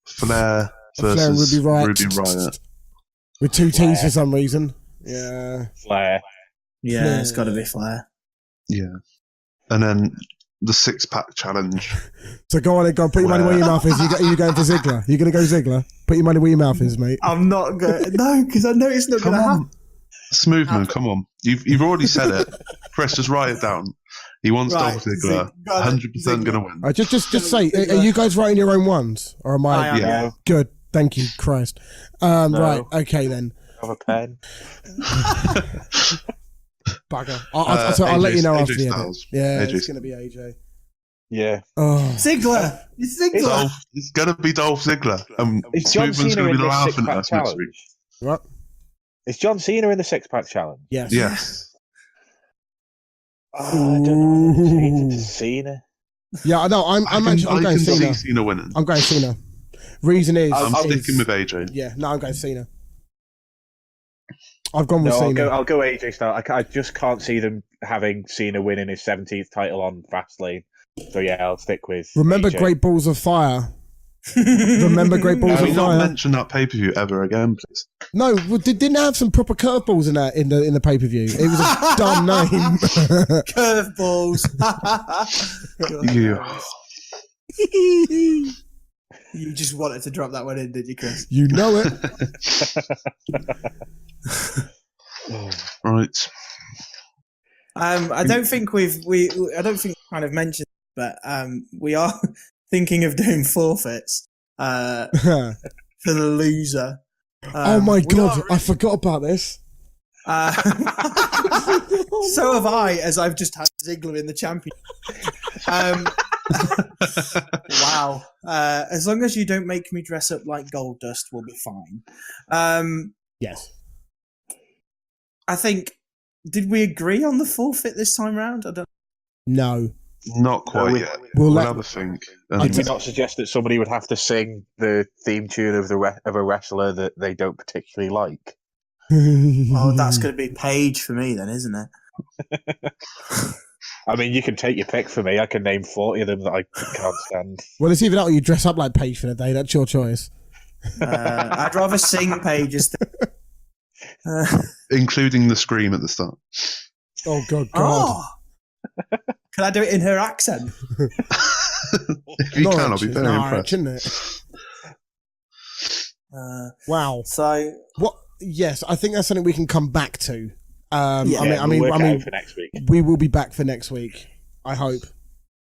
Flair Flair and versus Ruby Riott. With two Flair. T's for some reason. Yeah. Flair. Yeah, Flair. it's got to be Flair. Yeah. And then the 6-pack challenge. So go on and go. Put your money where your mouth is. You going for Ziggler? You going to go Ziggler? Put your money where your mouth is, mate. I'm not going. No, because I know it's not going to happen. Smoothman, come on. You've already said it. Chris, just write it down. He wants Dolph Ziggler. 100% going to win. Right, just say, are you guys writing your own ones? Or am I? Yeah. Good. Thank you, Christ. No. Right. Okay, then. Have a pen. Bugger. I'll let you know after the edit. Styles. Yeah, AJ. it's going to be AJ. Yeah. Oh. Ziggler. It's Ziggler. It's going to be Dolph Ziggler. Is John Smoothman's Cena going to in be the laughing at 6-pack us next week. challenge? What? Is John Cena in the 6-pack challenge? Yes. Yes. Oh, I don't know. Change it to Cena. Yeah, I know. I'm going see Cena. Cena winning. I'm going Cena. Reason is... I'm sticking with AJ. Yeah, no, I'm going Cena. I've gone with No, Cena. I'll go AJ style. I just can't see them having Cena winning his 17th title on Fastlane. So yeah, I'll stick with Remember AJ. Great Balls of Fire? Remember Great Balls Can of we not Fire? mention that pay-per-view ever again, please? No, didn't have some proper curveballs in that in the pay per view. It was a dumb name. Curveballs. You just wanted to drop that one in, did you, Chris? You know it. Right. I don't think I don't think we kind of mentioned, but we are thinking of doing forfeits for the loser. Oh my god, I forgot about this. So have I, as I've just had Ziggler in the champion. Wow. As long as you don't make me dress up like Goldust, we'll be fine. Yes. I think. Did we agree on the forfeit this time round? I don't. No. Not quite No, yet. we'll We'll let- have a think. Did we not suggest that somebody would have to sing the theme tune of a wrestler that they don't particularly like? Oh, that's going to be Paige for me then, isn't it? I mean, you can take your pick for me. I can name 40 of them that I can't stand. Well, it's either that or you dress up like Paige for the day. That's your choice. I'd rather sing Paige's. Including the scream at the start. Oh god. Oh, can I do it in her accent? If you can, I'll be very impressed. Isn't it? Wow. So What? Yes, I think that's something we can come back to. Yeah, I we'll work it mean, out for next week. we will be back for next week. I hope.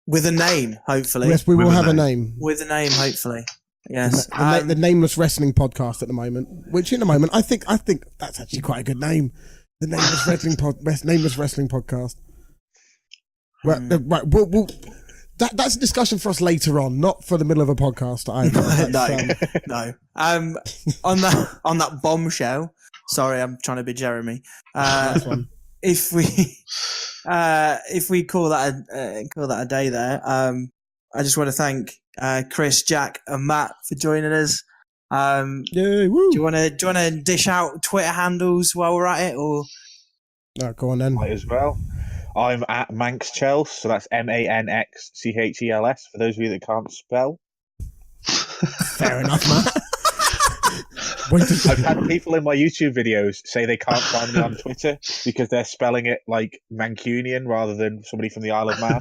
with a name, hopefully. Yes, we With will a have a name. name. With a name, hopefully. Yes. The Nameless Wrestling Podcast at the moment, which in a moment I think that's actually quite a good name. The Nameless Nameless Wrestling Podcast. Well, right, that's a discussion for us later on, not for the middle of a podcast. No. On that bombshell. Sorry, I'm trying to be Jeremy. If we call that a day there, I just want to thank Chris, Jack, and Matt for joining us. Yay, woo. Do you want to dish out Twitter handles while we're at it, or? No, go on then. Might as well. I'm at Manxchels, so that's MANXCHELS for those of you that can't spell. Fair enough, Matt. I've had people in my YouTube videos say they can't find me on Twitter because they're spelling it like Mancunian rather than somebody from the Isle of Man.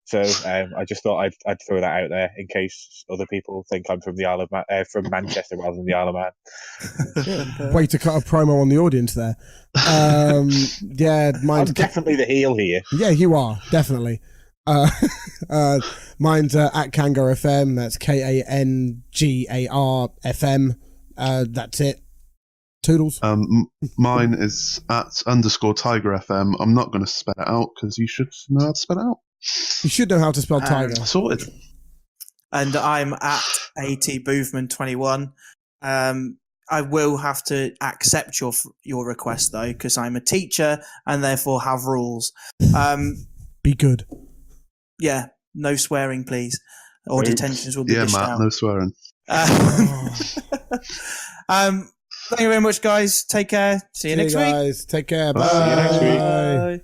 So I just thought I'd throw that out there in case other people think I'm from the Isle of Man, from Manchester rather than the Isle of Man. Way to cut a promo on the audience there. Yeah, I'm definitely the heel here. Yeah, you are definitely. Mine's at Kangar FM. That's KANGAR FM. That's it. Toodles. Mine is at _Tiger FM. I'm not going to spell it out because you should know how to spell it out. You should know how to spell tiger. Sorted. And I'm at ATBoofman21. I will have to accept your request though, because I'm a teacher and therefore have rules. Be good. Yeah, no swearing, please, or detentions will be dished Matt, out. no swearing. Thank you very much, guys. Take care. See you next week. Guys, take care. Bye. See you next week. Bye.